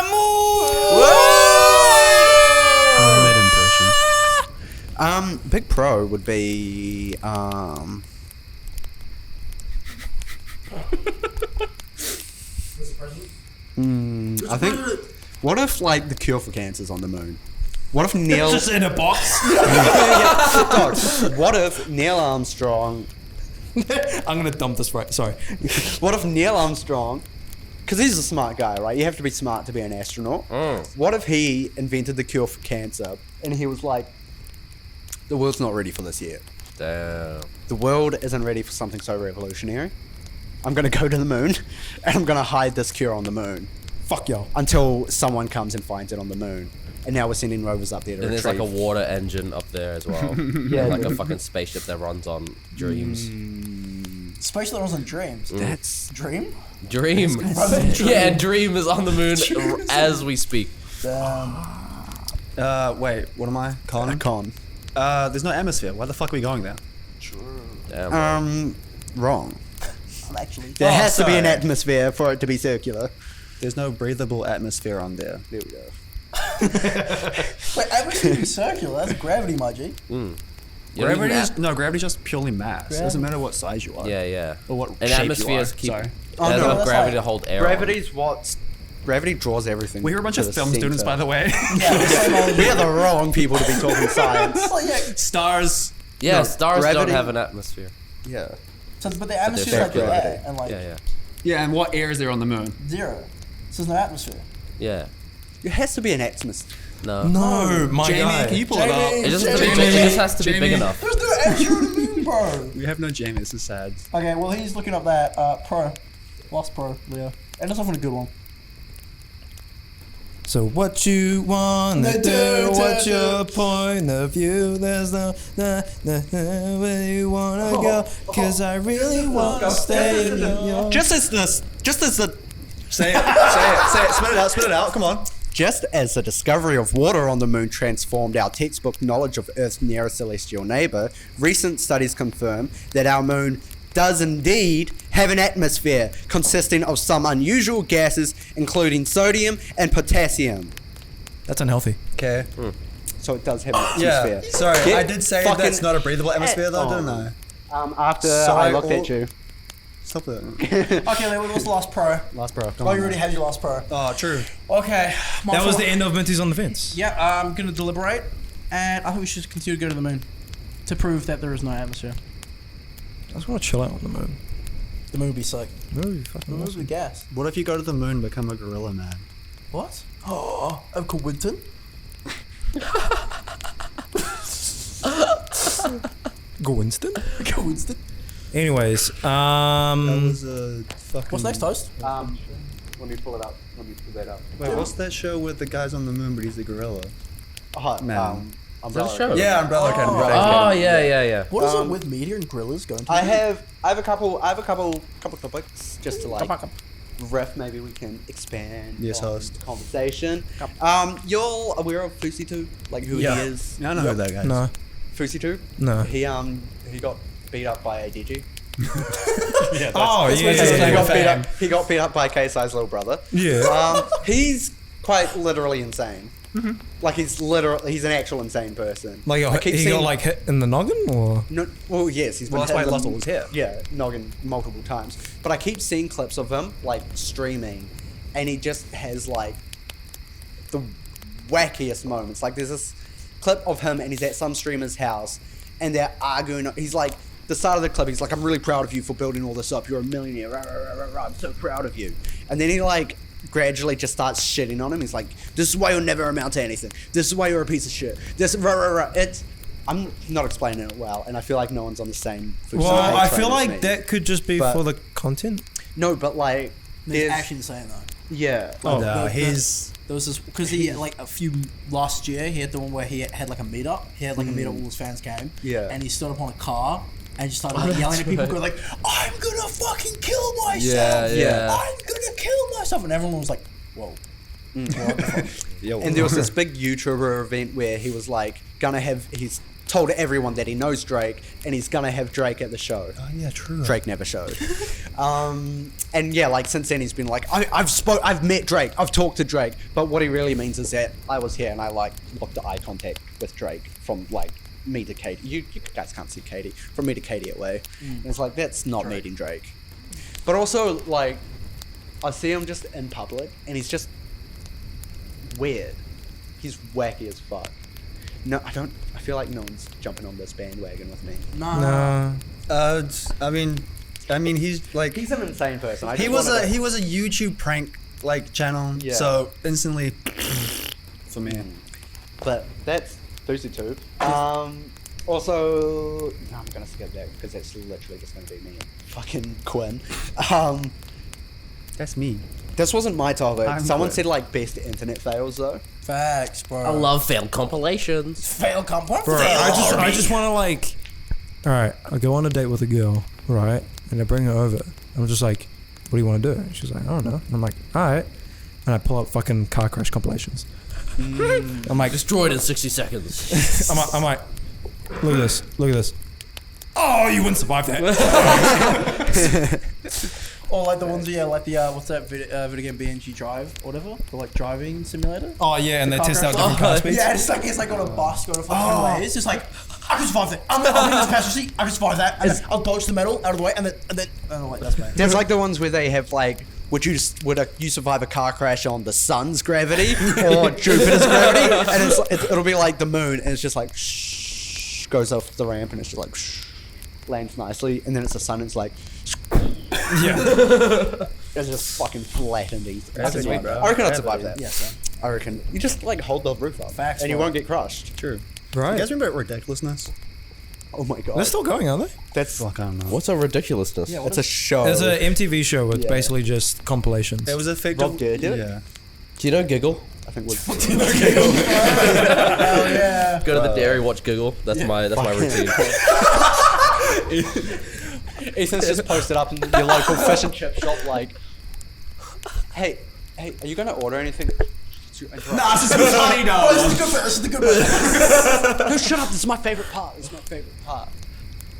moon. Big pro would be I think. What if like the cure for cancer's on the moon? What if Neil? Just in a box. Dog, what if Neil Armstrong? I'm gonna dump this right. Sorry. What if Neil Armstrong? Because he's a smart guy, right? You have to be smart to be an astronaut. What if he invented the cure for cancer and he was like, the world's not ready for this yet. Damn. The world isn't ready for something so revolutionary. I'm gonna go to the moon and I'm gonna hide this cure on the moon Fuck y'all. until someone comes and finds it on the moon. And now we're sending rovers up there to And there's retrieve. like a water engine up there as well. Yeah, Like a fucking spaceship that runs on dreams. Space that was on Dreams. That's Dream? Dream. Yeah, Dream is on the moon as we speak. Wait, what am I? a Con? con. There's no atmosphere. Why the fuck are we going there? Damn. Wrong. Actually. There has to be an sorry. atmosphere for it to be circular. There's no breathable atmosphere on there. There we go. Wait, atmosphere is circular. That's gravity, my G. You don't Gravity even is no gravity's just purely mass. It doesn't matter what size you are. Yeah. Or what And shape atmospheres you are. keep. Sorry. Oh, Has no, enough that's gravity like- to hold air. Gravity draws everything. We're a bunch to of the film students, center. by the way. Yeah, the same old. We are the wrong people to be talking science. Oh, yeah. Stars. Yeah, No, stars gravity- don't have an atmosphere. Yeah. So, but the atmosphere is like circular. air, and like Yeah. Yeah, and what air is there on the moon? 0. So there's no atmosphere. Yeah. It has to be an atmosphere. No. No, my Jamie, guy. can you pull it up? It just has to be big Jamie. enough. There's no atmosphere on the moon, bro. We have no Jamie. This is sad. Okay, well he's looking up that pro, Lost Pro, Leo, and it's often a good one. So what you wanna do? What's your point of view? There's no where you wanna go. Cause I really wanna stay in your... Just as the Say it. Spit it out. Come on. Just as the discovery of water on the moon transformed our textbook knowledge of Earth's nearest celestial neighbor, recent studies confirm that our moon does indeed have an atmosphere consisting of some unusual gases, including sodium and potassium. That's unhealthy. Okay. So it does have an Yeah. atmosphere. Sorry, Get I did say fucking that's not a breathable atmosphere, though, didn't I? After So I I looked all- at you. Stop it. Okay, Leo, what's the Lost Pro? Last bro. Oh, you already had your Lost Pro. Oh, true. Okay. That was the end of Minty's on the fence. Yeah, I'm gonna deliberate, and I think we should continue to go to the moon to prove that there is no atmosphere. I just want to chill out on the moon. The moon would be sick. Really The fucking moon would awesome. be gas. What if you go to the moon and become a gorilla man? What? Oh, Uncle Winton. Go Winston? Uncle Winston. Anyways, That was a fucking... What's next, host? Let me pull it up. Let me pull that up. Wait, what's that show with the guys on the moon, but he's the gorilla? Oh, Man. Umbrella. Is that a show? Yeah, Umbrella Academy. Oh. Oh, yeah. What is it with media and gorillas going to? I have a couple topics just to like riff. Maybe we can expand. Yes, on host. the conversation. You're aware of Fusi 2? Like who Yeah. he is? Yeah, I know who that guy is. no, Fusi 2? no. He got beat up by ADG. Yeah, Oh, that's yeah, his yeah, claim yeah. to fame. He got beat up by KSI's little brother. Yeah. He's quite literally insane. Like he's an actual insane person. Like I keep he seeing- got like hit in the noggin, or No, well, yes, he's been Well, that's why he hit lost in- all his hair. Yeah, noggin multiple times. But I keep seeing clips of him like streaming, and he just has like the wackiest moments. Like there's this clip of him, and he's at some streamer's house, and they're arguing. He's like, the start of the clip, he's like, "I'm really proud of you for building all this up. You're a millionaire. Rah, rah, rah, rah, rah. I'm so proud of you." And then he like gradually just starts shitting on him. He's like, "This is why you'll never amount to anything. This is why you're a piece of shit. This rah, rah, rah." I'm not explaining it well, and I feel like no one's on the same. well, I feel train as like me. that could just be But- for the content. No, but like, He's there's actually insane though. yeah. Oh, No, the- he's... There was this because he had like a few last year. He had the one where he had like a meetup. He had like a meetup. All his fans came. Yeah. And he stood up on a car and just started like, yelling at people, going like, "I'm gonna fucking kill myself! Yeah. I'm gonna kill myself!" And everyone was like, "Whoa." What the fuck? Yo. And there was this big YouTuber event where he was like he's told everyone that he knows Drake and he's gonna have Drake at the show. Oh, yeah, true. Drake never showed. And yeah, like since then he's been like, I've met Drake, I've talked to Drake, but what he really means is that I was here and I like looked at eye contact with Drake from like me to Katie. You guys can't see Katie. From me to Katie at way. And it's like, that's not meeting Drake. But also like, I see him just in public and he's just weird. He's wacky as fuck. No, I feel like no one's jumping on this bandwagon with me. Nah. No. I mean, he's like... He's an insane person. He was a YouTube prank like channel, Yeah. so instantly for me. But that's Thursday too. Also, no, I'm gonna skip that because that's literally just gonna be me and fucking Quinn. That's me. This wasn't my topic. I'm Someone Quinn. said like best internet fails though. Facts, bro. I love failed compilations. fail compound. Bro, fail I just want to like, all right, I go on a date with a girl, right, and I bring her over. I'm just like, what do you want to do? And she's like, I don't know. And I'm like, all right, and I pull up fucking car crash compilations. I'm like, Destroyed in 60 seconds. I'm like, look at this. Oh, you wouldn't survive that. Or like the ones, yeah, like the what's that video game BNG Drive, or whatever, the like driving simulator. Oh yeah, and they car test out crash. different car speeds. Yeah, it's like on a bus going to fucking way. It's just like, I can survive that. I'm in this passenger seat. I can survive that. And then I'll dodge the metal out of the way, and then I'm like, that's me. There's like the ones where they have like, would you survive a car crash on the sun's gravity or Jupiter's gravity? And it'll be like the moon, and it's just like goes off the ramp, and it's just like lands nicely, and then it's the sun, and it's like. Yeah. It's just fucking flattened easy. That's sweet, bro. I reckon I'd survive that. Yeah, so. I reckon you just like hold the roof up, Facts, and you bro. won't get crushed. True. Right. You guys remember Ridiculousness? Oh my god, They're still going, aren't they? that's Fuck, I don't know. What's a ridiculousness? Yeah, it's a show. There's an MTV show with Yeah. basically just compilations. It was a fake. Rob did it? Yeah. Do you know Giggle? I think was Hell yeah. Go to the dairy, watch Giggle. That's my routine. Ethan's just posted up in your local fish and chip shop like, hey, are you gonna order anything? Nah, this is funny though. This is a good bit. This is a good bit. No, shut up. This is my favorite part. This is my favorite part.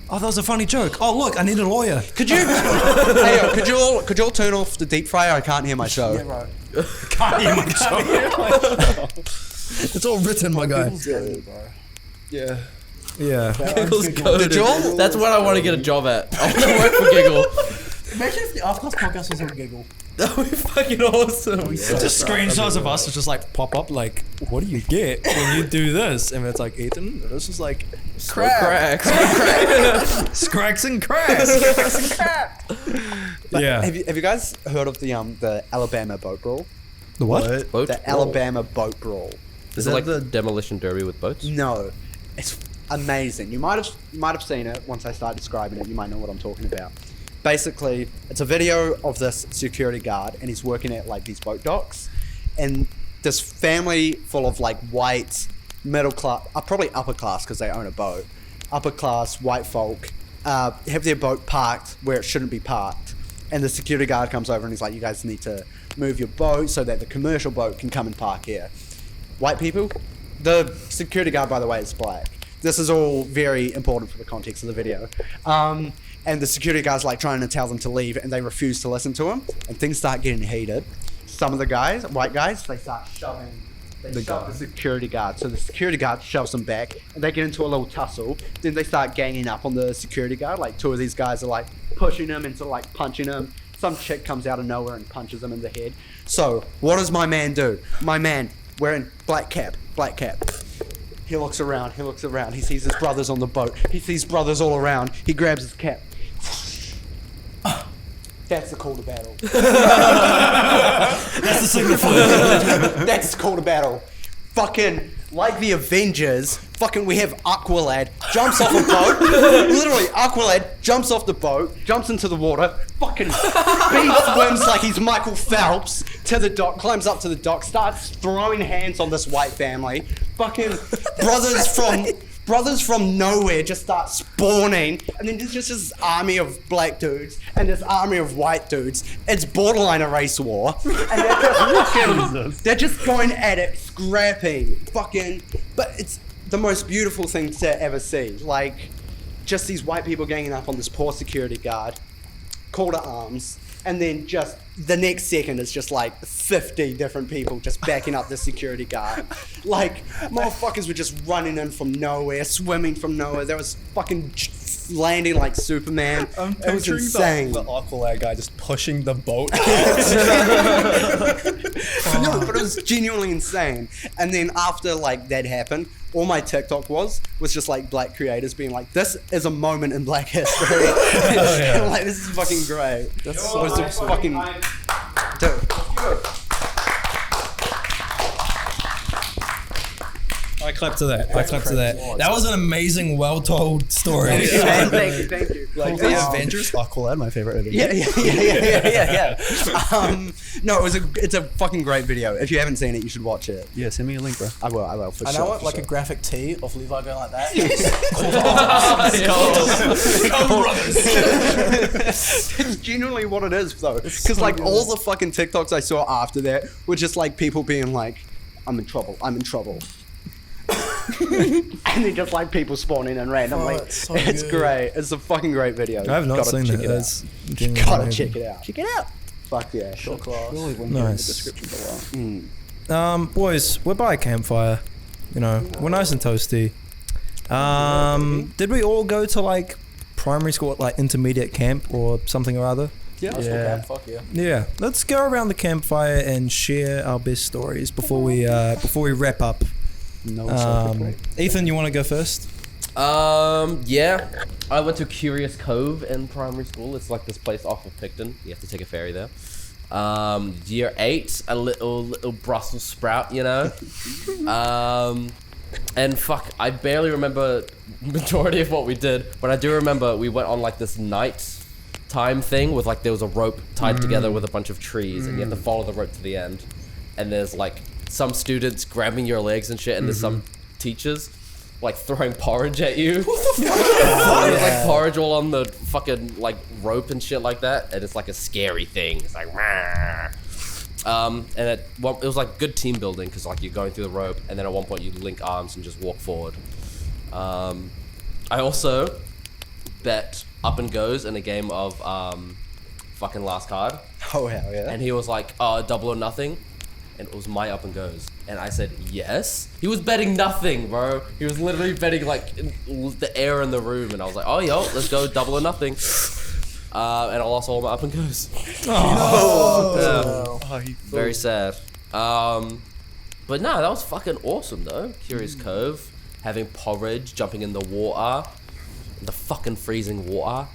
Oh, that was a funny joke. Oh, look, I need a lawyer. Could you? Hey, yo, could you all turn off the deep fryer? I can't hear my show. Yeah, right. Can't hear my joke. It's all written, my guy. Yeah. Yeah. Giggle's coded. Giggle? That's what I want to get a job at. I want to work for Giggle. Imagine if the Afterclass podcast was on Giggle. That would be fucking awesome. Just screenshots of us just like pop up like, what do you get when you do this? And it's like, Ethan, this is like Crack. scracks and cracks. Yeah. Have you guys heard of the Alabama boat brawl? The what? Boat The brawl. Alabama boat brawl. Is that it like the- the demolition derby with boats? No, it's amazing. You might have seen it. Once I start describing it, you might know what I'm talking about. Basically, it's a video of this security guard, and he's working at like these boat docks, and this family full of like white, middle class, probably upper class because they own a boat, upper class white folk, have their boat parked where it shouldn't be parked, and the security guard comes over and he's like, "You guys need to move your boat so that the commercial boat can come and park here." White people. The security guard, by the way, is black. This is all very important for the context of the video. And the security guard's like trying to tell them to leave, and they refuse to listen to him. And things start getting heated. Some of the guys, white guys, they start shoving. They shove the security guard. So the security guard shoves them back, and they get into a little tussle. Then they start ganging up on the security guard. Like two of these guys are like pushing him and sort of like punching him. Some chick comes out of nowhere and punches him in the head. So what does my man do? My man wearing black cap. He looks around, he sees his brothers on the boat, he sees brothers all around, he grabs his cap. That's the call to battle. That's the signal for it. That's the call to battle. Fucking, like the Avengers, we have Aqualad, jumps off a boat, literally, Aqualad jumps off the boat, jumps into the water, fucking swims like he's Michael Phelps to the dock, climbs up to the dock, starts throwing hands on this white family. Fucking brothers from nowhere just start spawning, and then there's just this army of black dudes and this army of white dudes. It's borderline a race war, and they're just going at it, scrapping, but it's the most beautiful thing to ever see. Like, just these white people ganging up on this poor security guard, call to arms, and then just the next second it's just like 50 different people just backing up the security guard. Like, motherfuckers were just running in from nowhere, swimming from nowhere. There was fucking landing like Superman. I'm It was picturing insane. the Aqualad guy just pushing the boat. No, but it was genuinely insane. And then after like that happened, all my TikTok was just like black creators being like, "This is a moment in Black history." And like, this is fucking great. That's supposed to fucking. Dude. I clap to that. That was an amazing, well-told story. Thank you. Like the Avengers, Aqualad, my favorite Avenger. Yeah. No, it's a fucking great video. If you haven't seen it, you should watch it. Yeah, send me a link, bro. I will for And sure. I want for like sure. a graphic tee of Levi going like that. It's genuinely what it is, though. Because like all the fucking TikToks I saw after that were just like people being like, "I'm in trouble. And then just like people spawning in randomly. Oh, it's so it's good. great. It's a fucking great video. I have not Gotta seen check that. it out. That's genuinely Gotta amazing. check it out. Check it out. Fuck yeah. Sure. class. Really link Nice. in the description below. Boys, we're by a campfire. You know, we're nice and toasty. Did we all go to like primary school, like intermediate camp or something or other? Yeah. Fuck yeah. Yeah, let's go around the campfire and share our best stories before we wrap up. No, so quickly. Ethan, you want to go first? Yeah. I went to Curious Cove in primary school. It's like this place off of Picton. You have to take a ferry there. Year 8, a little Brussels sprout, you know. And fuck, I barely remember majority of what we did, but I do remember we went on like this night time thing with like there was a rope tied together with a bunch of trees, and you have to follow the rope to the end. And there's like some students grabbing your legs and shit, and there's some teachers like throwing porridge at you. There's like porridge all on the fucking like rope and shit like that, and it's like a scary thing. It's like, and it was like good team building because like you're going through the rope, and then at one point you link arms and just walk forward. I also bet up and goes in a game of fucking last card, Oh hell yeah. and he was like, double or nothing. And it was my up and goes. And I said, yes. He was betting nothing, bro. He was literally betting like the air in the room. And I was like, oh, yo, let's go double or nothing. And I lost all my up and goes. Very sad. But no, that was fucking awesome though. Curious Cove, having porridge, jumping in the water, the fucking freezing water.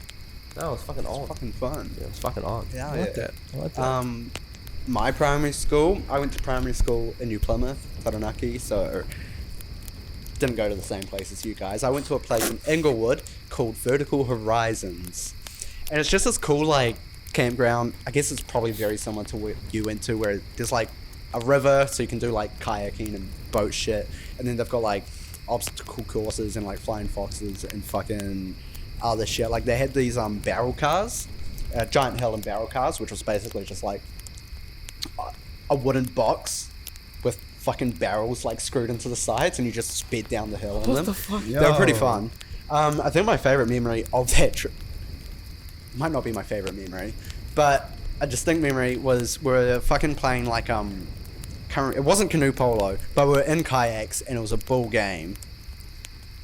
That was fucking on. Fucking fun. Yeah, it was fucking on. Yeah, I like that. I like that. My primary school, I went to primary school in New Plymouth, Taranaki, so didn't go to the same place as you guys. I went to a place in Inglewood called Vertical Horizons. And it's just this cool, like, campground. I guess it's probably very similar to what you went to, where there's, like, a river, so you can do, like, kayaking and boat shit. And then they've got, like, obstacle courses and, like, flying foxes and fucking other shit. Like, they had these barrel cars, giant hill and barrel cars, which was basically just, like, a wooden box with fucking barrels like screwed into the sides, and you just sped down the hill on them. What the fuck? They were pretty fun. I think my favorite memory of that trip might not be my favorite memory, but a distinct memory was we're fucking playing like it wasn't canoe polo, but we were in kayaks, and it was a bull game.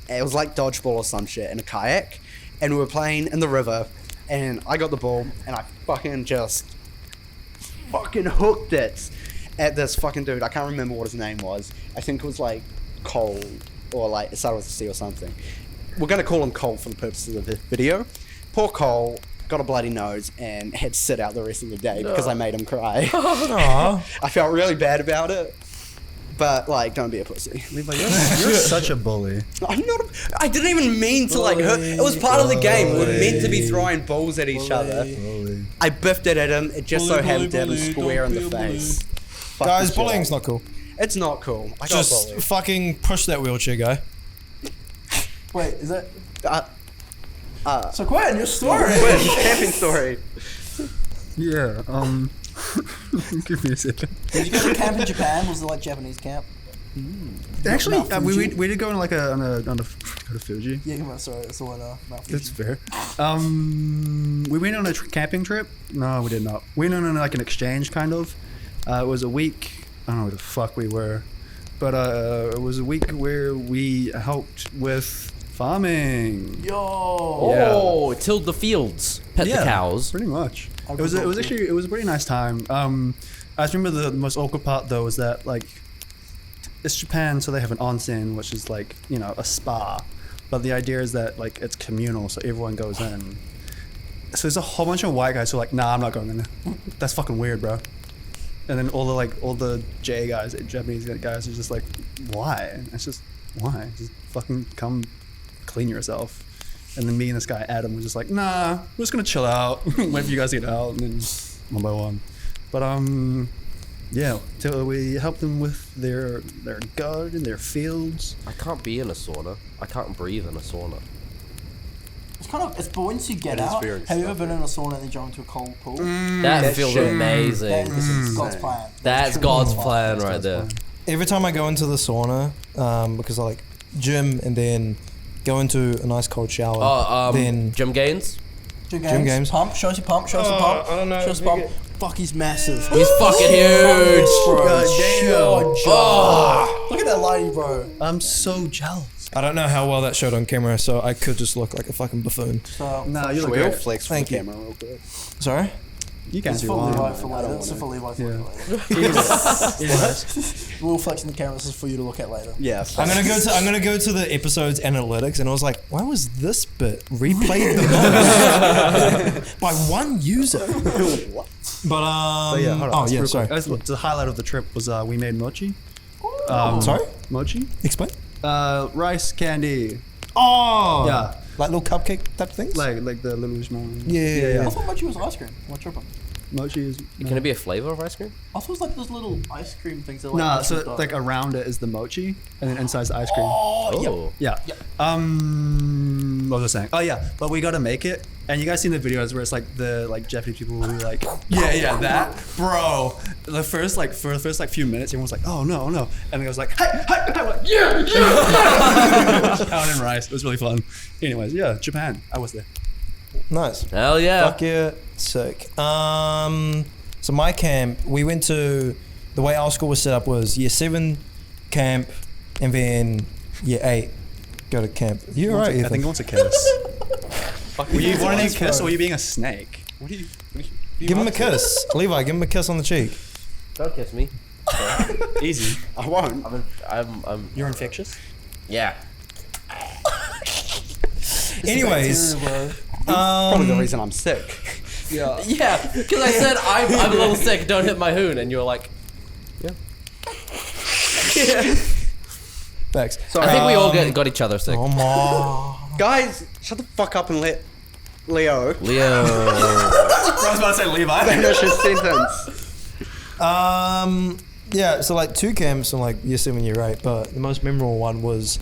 It was like dodgeball or some shit in a kayak, and we were playing in the river, and I got the ball, and I fucking just fucking hooked it at this fucking dude. I can't remember what his name was. I think it was like Cole, or like it started with a C or something. We're gonna call him Cole for the purposes of the video. Poor Cole got a bloody nose and had to sit out the rest of the day because I made him cry. I felt really bad about it, but like, don't be a pussy. Levi, you're such a bully. I'm not. I didn't even mean to like hurt. It was part of the game. We were meant to be throwing balls at each other. I biffed it at him. It just so happened to hit him square in the face. Fuck Guys, this shit bullying's up. not cool. It's not cool. I got Just bullied. fucking push that wheelchair guy. Wait, is that Uh, so? Quinn, your story. Quinn, camping story. Yeah. Give me a second. Did you go to camp in Japan? Was it like Japanese camp? Actually, Mount we Fuji? did go on like on a go to Fuji. Yeah, come on, sorry, it's all in Mount Fuji. That's fair. We went on a camping trip. No, we did not. We went on like an exchange kind of. It was a week. I don't know where the fuck we were, but it was a week where we helped with farming. Yo. Oh, tilled the fields, pet the cows. Pretty much. I It was cool. actually a pretty nice time. I just remember the most awkward part though was that like it's Japan, so they have an onsen, which is like, you know, a spa, but the idea is that like it's communal, so everyone goes in. So there's a whole bunch of white guys who are like, nah, I'm not going in there. That's fucking weird, bro. And then all the J guys, Japanese guys, are just like, why? It's just why? Just fucking come clean yourself. And then me and this guy Adam was just like, nah, we're just gonna chill out, wait for you guys to get out, and then one by one. But yeah, so we helped them with their garden, their fields. I can't be in a sauna. I can't breathe in a sauna. It's kind of, but once you get It is out, very have you ever stuffy. been in a sauna and then jump into a cold pool? That That feels shit. amazing. That is God's plan. That's truly God's plan right there. Every time I go into the sauna, because I like gym and then go into a nice cold shower, then Jim Gaines? Gym Gym games. Pump, show us your pump, show us your pump. I don't know. Show us pump. Fuck, he's massive. He's fucking huge, bro. Oh, look at that lighting, bro. I'm so jealous. I don't know how well that showed on camera, so I could just look like a fucking buffoon. So, Nah, you look We'll great. flex for Thank the you. camera real quick. Sorry? You can It's do for Levi one. for later. It's for Levi for Yeah. later. We'll flex in the camera. This is for you to look at later. Yeah. I'm gonna go to the episode's analytics, and I was like, why was this bit replayed the most by one user? But Yeah, hold on. oh That's yeah, real sorry. quick. The highlight of the trip was we made mochi. Sorry, Mochi? explain. Rice candy. Oh Yeah. like little cupcake type things. Like the little small. Yeah. I thought mochi was ice cream. Am I tripping? Mochi is. Can it be a flavor of ice cream? I thought it was like those little ice cream things. That, like, No, actually so start. like around it is the mochi, and then inside's the ice cream. Oh. Yeah. What was I saying? Oh yeah, but we gotta make it. And you guys seen the videos where it's like the Japanese people who like that bro. The first few minutes, everyone's like, oh no, and it was like, hey, I'm like, yeah. Pound and rice. It was really fun. Anyways, yeah, Japan. I was there. Nice. Hell yeah. Fuck yeah, sick. So my camp, we went to, the way our school was set up was year 7 camp, and then year 8 go to camp. You alright? I think I want a kiss. Were you wanting a kiss or were you being a snake? What do you Give him a kiss, Levi. Give him a kiss on the cheek. Don't kiss me. Easy. I won't. I'm You're infectious. yeah. Anyways, Probably the reason I'm sick. Yeah. Yeah, because I said I'm a little sick. Don't hit my hoon, and you were like, yeah. thanks. So I think we all got each other sick. Oh my. guys, shut the fuck up and let Leo Leo. I was about to say Levi. finish his sentence. Yeah, so like 2 camps in like year 7, year 8, but the most memorable one was,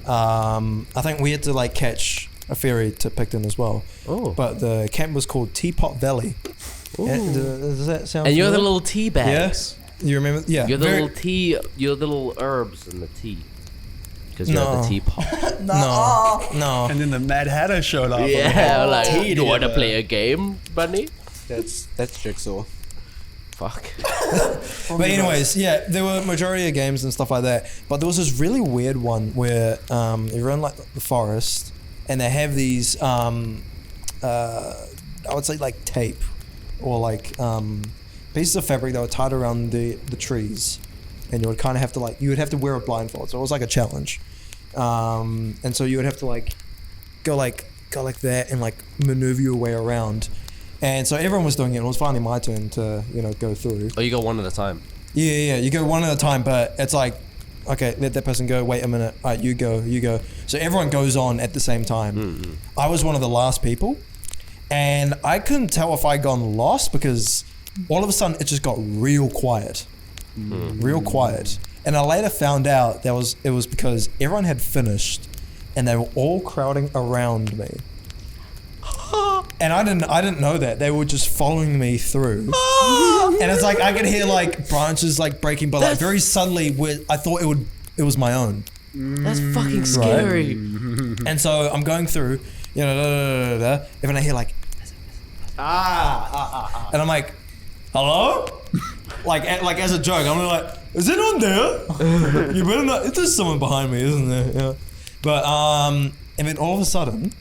I think we had to like catch a ferry to Picton as well. Oh. But the camp was called Teapot Valley. Does that sound And you're the familiar? little tea bags. Yes. You remember? Yeah. You're the very- little tea. You're the little herbs in the tea. Because you're No. the teapot. No. And then the Mad Hatter showed up. Yeah, like, tea you want to together. play a game, bunny? That's Jigsaw. Fuck. But anyways, yeah, there were majority of games and stuff like that. But there was this really weird one where you're in like the forest, and they have these, I would say like tape, or like pieces of fabric that were tied around the trees, and you would kind of have to like, you would have to wear a blindfold. So it was like a challenge, and so you would have to like go like that and like maneuver your way around. And so everyone was doing it. And it was finally my turn to, go through. Oh, you go one at a time. Yeah. You go one at a time, but it's like, okay, let that person go. Wait a minute. All right, you go. So everyone goes on at the same time. Mm-hmm. I was one of the last people, and I couldn't tell if I gone lost because all of a sudden it just got real quiet, real quiet. And I later found out it was because everyone had finished, and they were all crowding around me. And I didn't know that. They were just following me through. And it's like I could hear like branches like breaking, but like very suddenly I thought it was my own. That's fucking scary. And so I'm going through, and I hear like and I'm like, hello? like as a joke, I'm like, is it on there? You better not. There's someone behind me, isn't there? Yeah. But and then all of a sudden,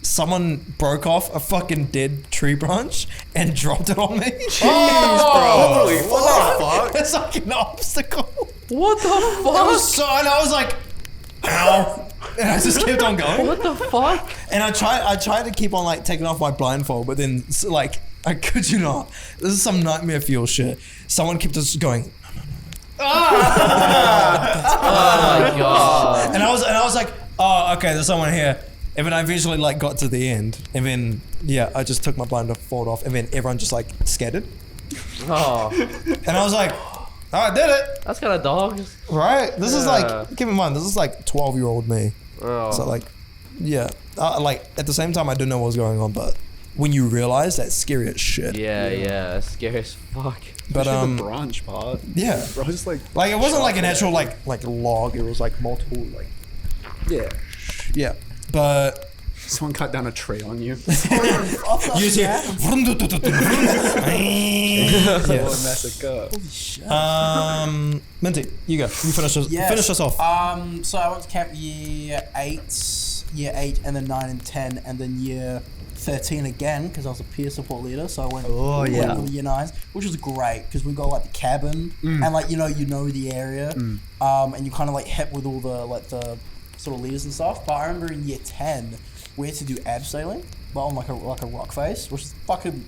someone broke off a fucking dead tree branch and dropped it on me. Holy fuck. It's like an obstacle. What the It fuck? was so, and I was like, ow. And I just kept on going. What the fuck? And I tried to keep on like taking off my blindfold, but then like, I could you not. This is some nightmare fuel shit. Someone kept just going, Oh my god. and I was like, oh, okay, there's someone here. And then I eventually like got to the end, and then I just took my blindfold off, and then everyone just like scattered, Oh, and I was like, oh, I did it, that's kind of dog. right? This is Yeah. like, keep in mind, this is like 12-year-old me. Oh. So like, like at the same time I didn't know what was going on, but when you realize, that's scary as shit. Yeah, scary as fuck. But the branch part. yeah, Bro, just like like it wasn't like an actual like log. It was like multiple like yeah. But someone cut down a tree on you. you just hear Massacre. Minty, you go. You finish us. Yes. Finish us off. So I went to camp year 8, year 8 and then 9 and 10 and then year 13 again because I was a peer support leader, so I went with the year 9s, which was great because we got like the cabin and like you know the area, and you kind of like hit with all the like the sort of leaders and stuff. But I remember in year 10 we had to do abseiling, but on like a rock face, which is fucking.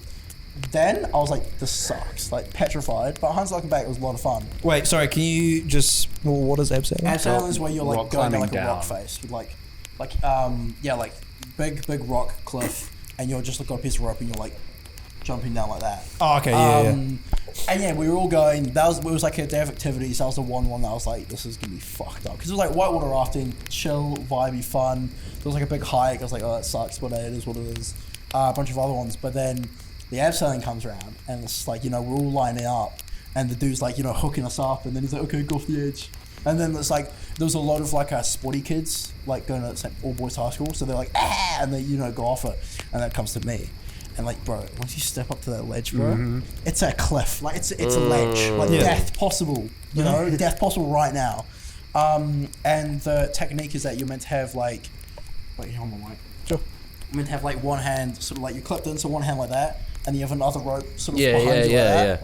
Then I was like, this sucks, like petrified. But hindsight looking back, it was a lot of fun. Wait, sorry, can you just... Well, what is abseiling? Abseiling is where you're like going down like down. a rock face with like big rock cliff, and you're just like got a piece of rope and you're like jumping down like that. Oh, okay, yeah. And yeah, we were all going. It was like a day of activities. That was the one that I was like, this is gonna be fucked up because it was like whitewater rafting, chill, vibey, fun. There was like a big hike. I was like, oh, that sucks, but it is what it is. A bunch of other ones, but then the abseiling comes around and it's like, you know, we're all lining up and the dude's like, you know, hooking us up and then he's like, okay, go off the edge. And then it's like, there was a lot of like sporty kids like going to all boys high school. So they're like, and they, you know, go off it. And then it comes to me. And like, bro, once you step up to that ledge, bro, it's a cliff. Like it's a ledge. Like death possible, you know, death possible right now. And the technique is that you're meant to have like, wait, hold on, Mike. Sure. You're meant to have like one hand sort of like, you're clipped into one hand like that. And you have another rope sort of behind you like that.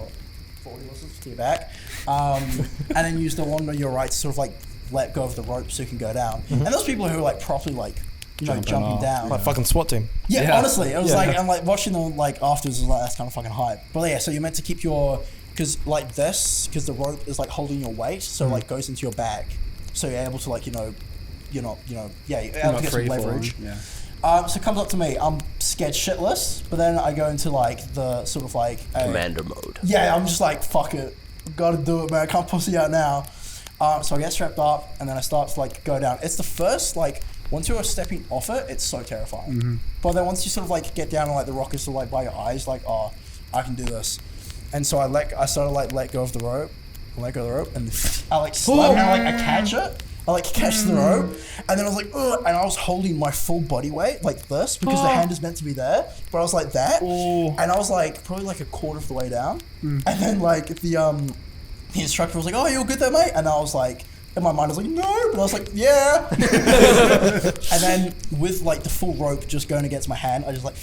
40 listens to your back. And then use the one on your right to sort of like let go of the rope so you can go down. And those people who are like properly like, you know, jumping down. Like fucking SWAT team. Yeah, honestly, it was like, and like watching them like afterwards was like, that's kind of fucking hype. But yeah, so you're meant to keep your, because the rope is like holding your weight, so like goes into your back. So you're able to like, you know, you're able to get some leverage. So it comes up to me. I'm scared shitless, but then I go into like the sort of like commander mode. Yeah, I'm just like, fuck it, gotta do it, man. I can't pussy out now. So I get strapped up, and then I start to like go down. It's the first like once you're stepping off it, it's so terrifying. But then once you sort of like get down and like the rock is sort of like by your eyes, like oh, I can do this. And so I sort of like let go of the rope, and I like slap, and I catch it. I like catch the rope, and then I was like, ugh, and I was holding my full body weight like this because the hand is meant to be there, but I was like that, and I was like probably like a quarter of the way down, and then like the instructor was like, oh, you're good there, mate, and I was like, in my mind I was like, no, but I was like, yeah, and then with like the full rope just going against my hand, I just like.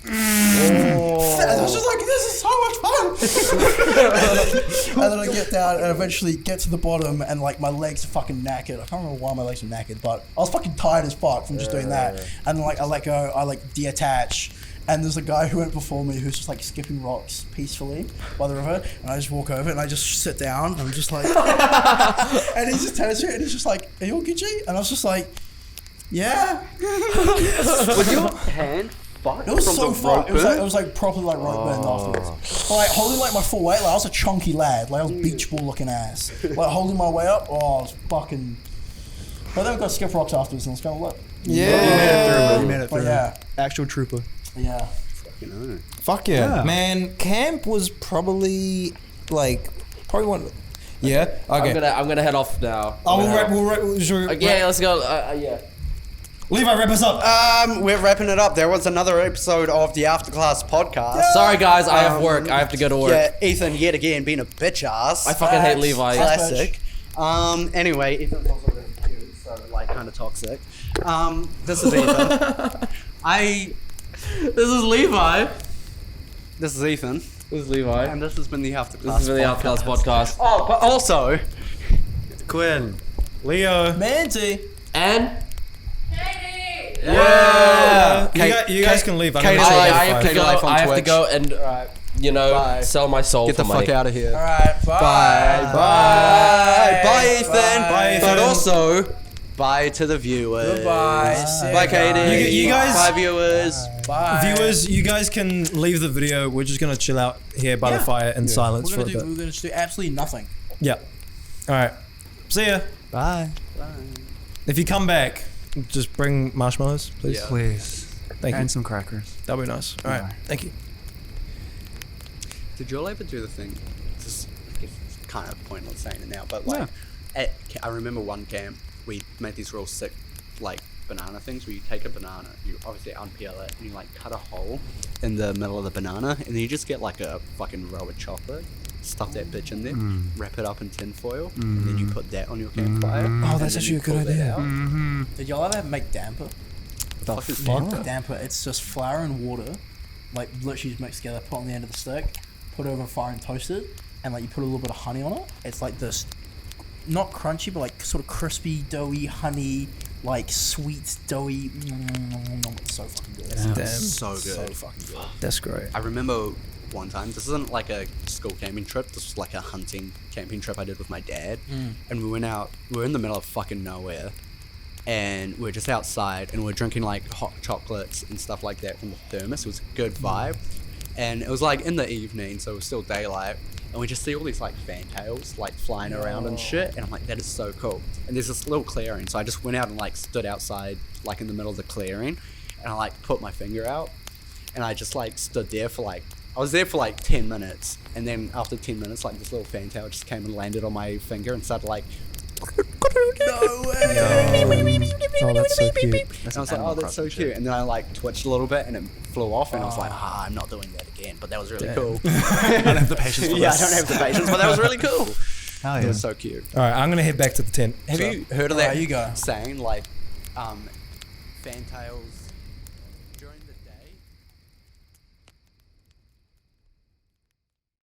And I was just like, this is so much fun. And then I get down and eventually get to the bottom and like my legs are fucking knackered. I can't remember why my legs were knackered, but I was fucking tired as fuck from just doing that. And then like I let go, I like detach, and there's a guy who went before me who's just like skipping rocks peacefully by the river, and I just walk over and I just sit down and I'm just like and he just turns to me and he's just like, are you all good, G? And I was just like, yeah. Was your hand It was so fun. It was like properly like rope burned afterwards. But, like holding like my full weight, like I was a chunky lad, like I was beach ball looking ass. Like holding my way up, I was fucking. But then we got skip rocks afterwards, and it's kind of lit. You made it through. Yeah. Actual trooper. Yeah. Fuck yeah. Man, camp was probably one. Yeah. Okay. I'm gonna head off now. Yeah, let's go. Yeah. Levi, wrap us up. We're wrapping it up. There was another episode of the Afterclass podcast. Sorry guys, I have work. I have to go to work. Yeah, Ethan yet again being a bitch ass. I fucking hate Levi. Classic. Anyway, Ethan's also really cute, so like kind of toxic. This is Ethan. This is Levi. This is Ethan. This is Levi. And this has been the Afterclass This has been the Afterclass podcast. Oh, but also Quinn. Leo. Minty. And Yeah. Kate- You guys can leave. I'm Kate- gonna say I have to five. go. Life on I have to Twitch. go and Bye. sell my soul Get for the money. fuck out of here. Alright, bye. Bye, Ethan. Bye, Ethan. But also, bye to the viewers. Goodbye. Bye, Katie. You guys- Bye, viewers. Bye. Viewers, you guys can leave the video. We're just gonna chill out here by the fire in silence for a bit. We're gonna just do absolutely nothing. Yeah. All right. See ya. Bye. If you come back, just bring marshmallows, please. Yeah. Please. Thank you. And some crackers. That'll be nice. All right. Bye. Thank you. Did you all ever do the thing? It's kind of pointless saying it now, but like, I remember one camp we made these real sick, like banana things where you take a banana, you obviously unpeel it, and you like cut a hole in the middle of the banana, and then you just get like a fucking row of chocolate, stuff that bitch in there, wrap it up in tin foil, and then you put that on your campfire. Oh, that's and then actually you a good pull that idea. out. Did y'all ever make damper? The fuck is fuck? Damper, it's just flour and water, like literally just mixed together, put on the end of the stick, put it over a fire and toast it, and like you put a little bit of honey on it. It's like this, not crunchy, but like sort of crispy, doughy, honey, like sweet, doughy. It's so fucking good. Damn. So good. So fucking good. That's great. I remember one time, this isn't like a school camping trip, this was like a hunting camping trip I did with my dad. And we went out, we were in the middle of fucking nowhere, and we are just outside, and we are drinking like hot chocolates and stuff like that from the thermos. It was a good vibe. And it was like in the evening, so it was still daylight, and we just see all these like fantails like flying around and shit, and I'm like, that is so cool. And there's this little clearing, so I just went out and like stood outside like in the middle of the clearing, and I like put my finger out, and I just like stood there for like, I was there for like 10 minutes, and then after 10 minutes, like this little fantail just came and landed on my finger and started like, No way! Oh, that's so cute. and I was like, oh, that's so cute. And then I like twitched a little bit, and it flew off, and I was like, I'm not doing that again. But that was really cool. I don't have the patience for Yeah, I this. don't have the patience, but that was really cool. Hell It yeah. was so cute. All right, I'm gonna head back to the tent. Have So- you heard of Alright, that you go. saying like, fantails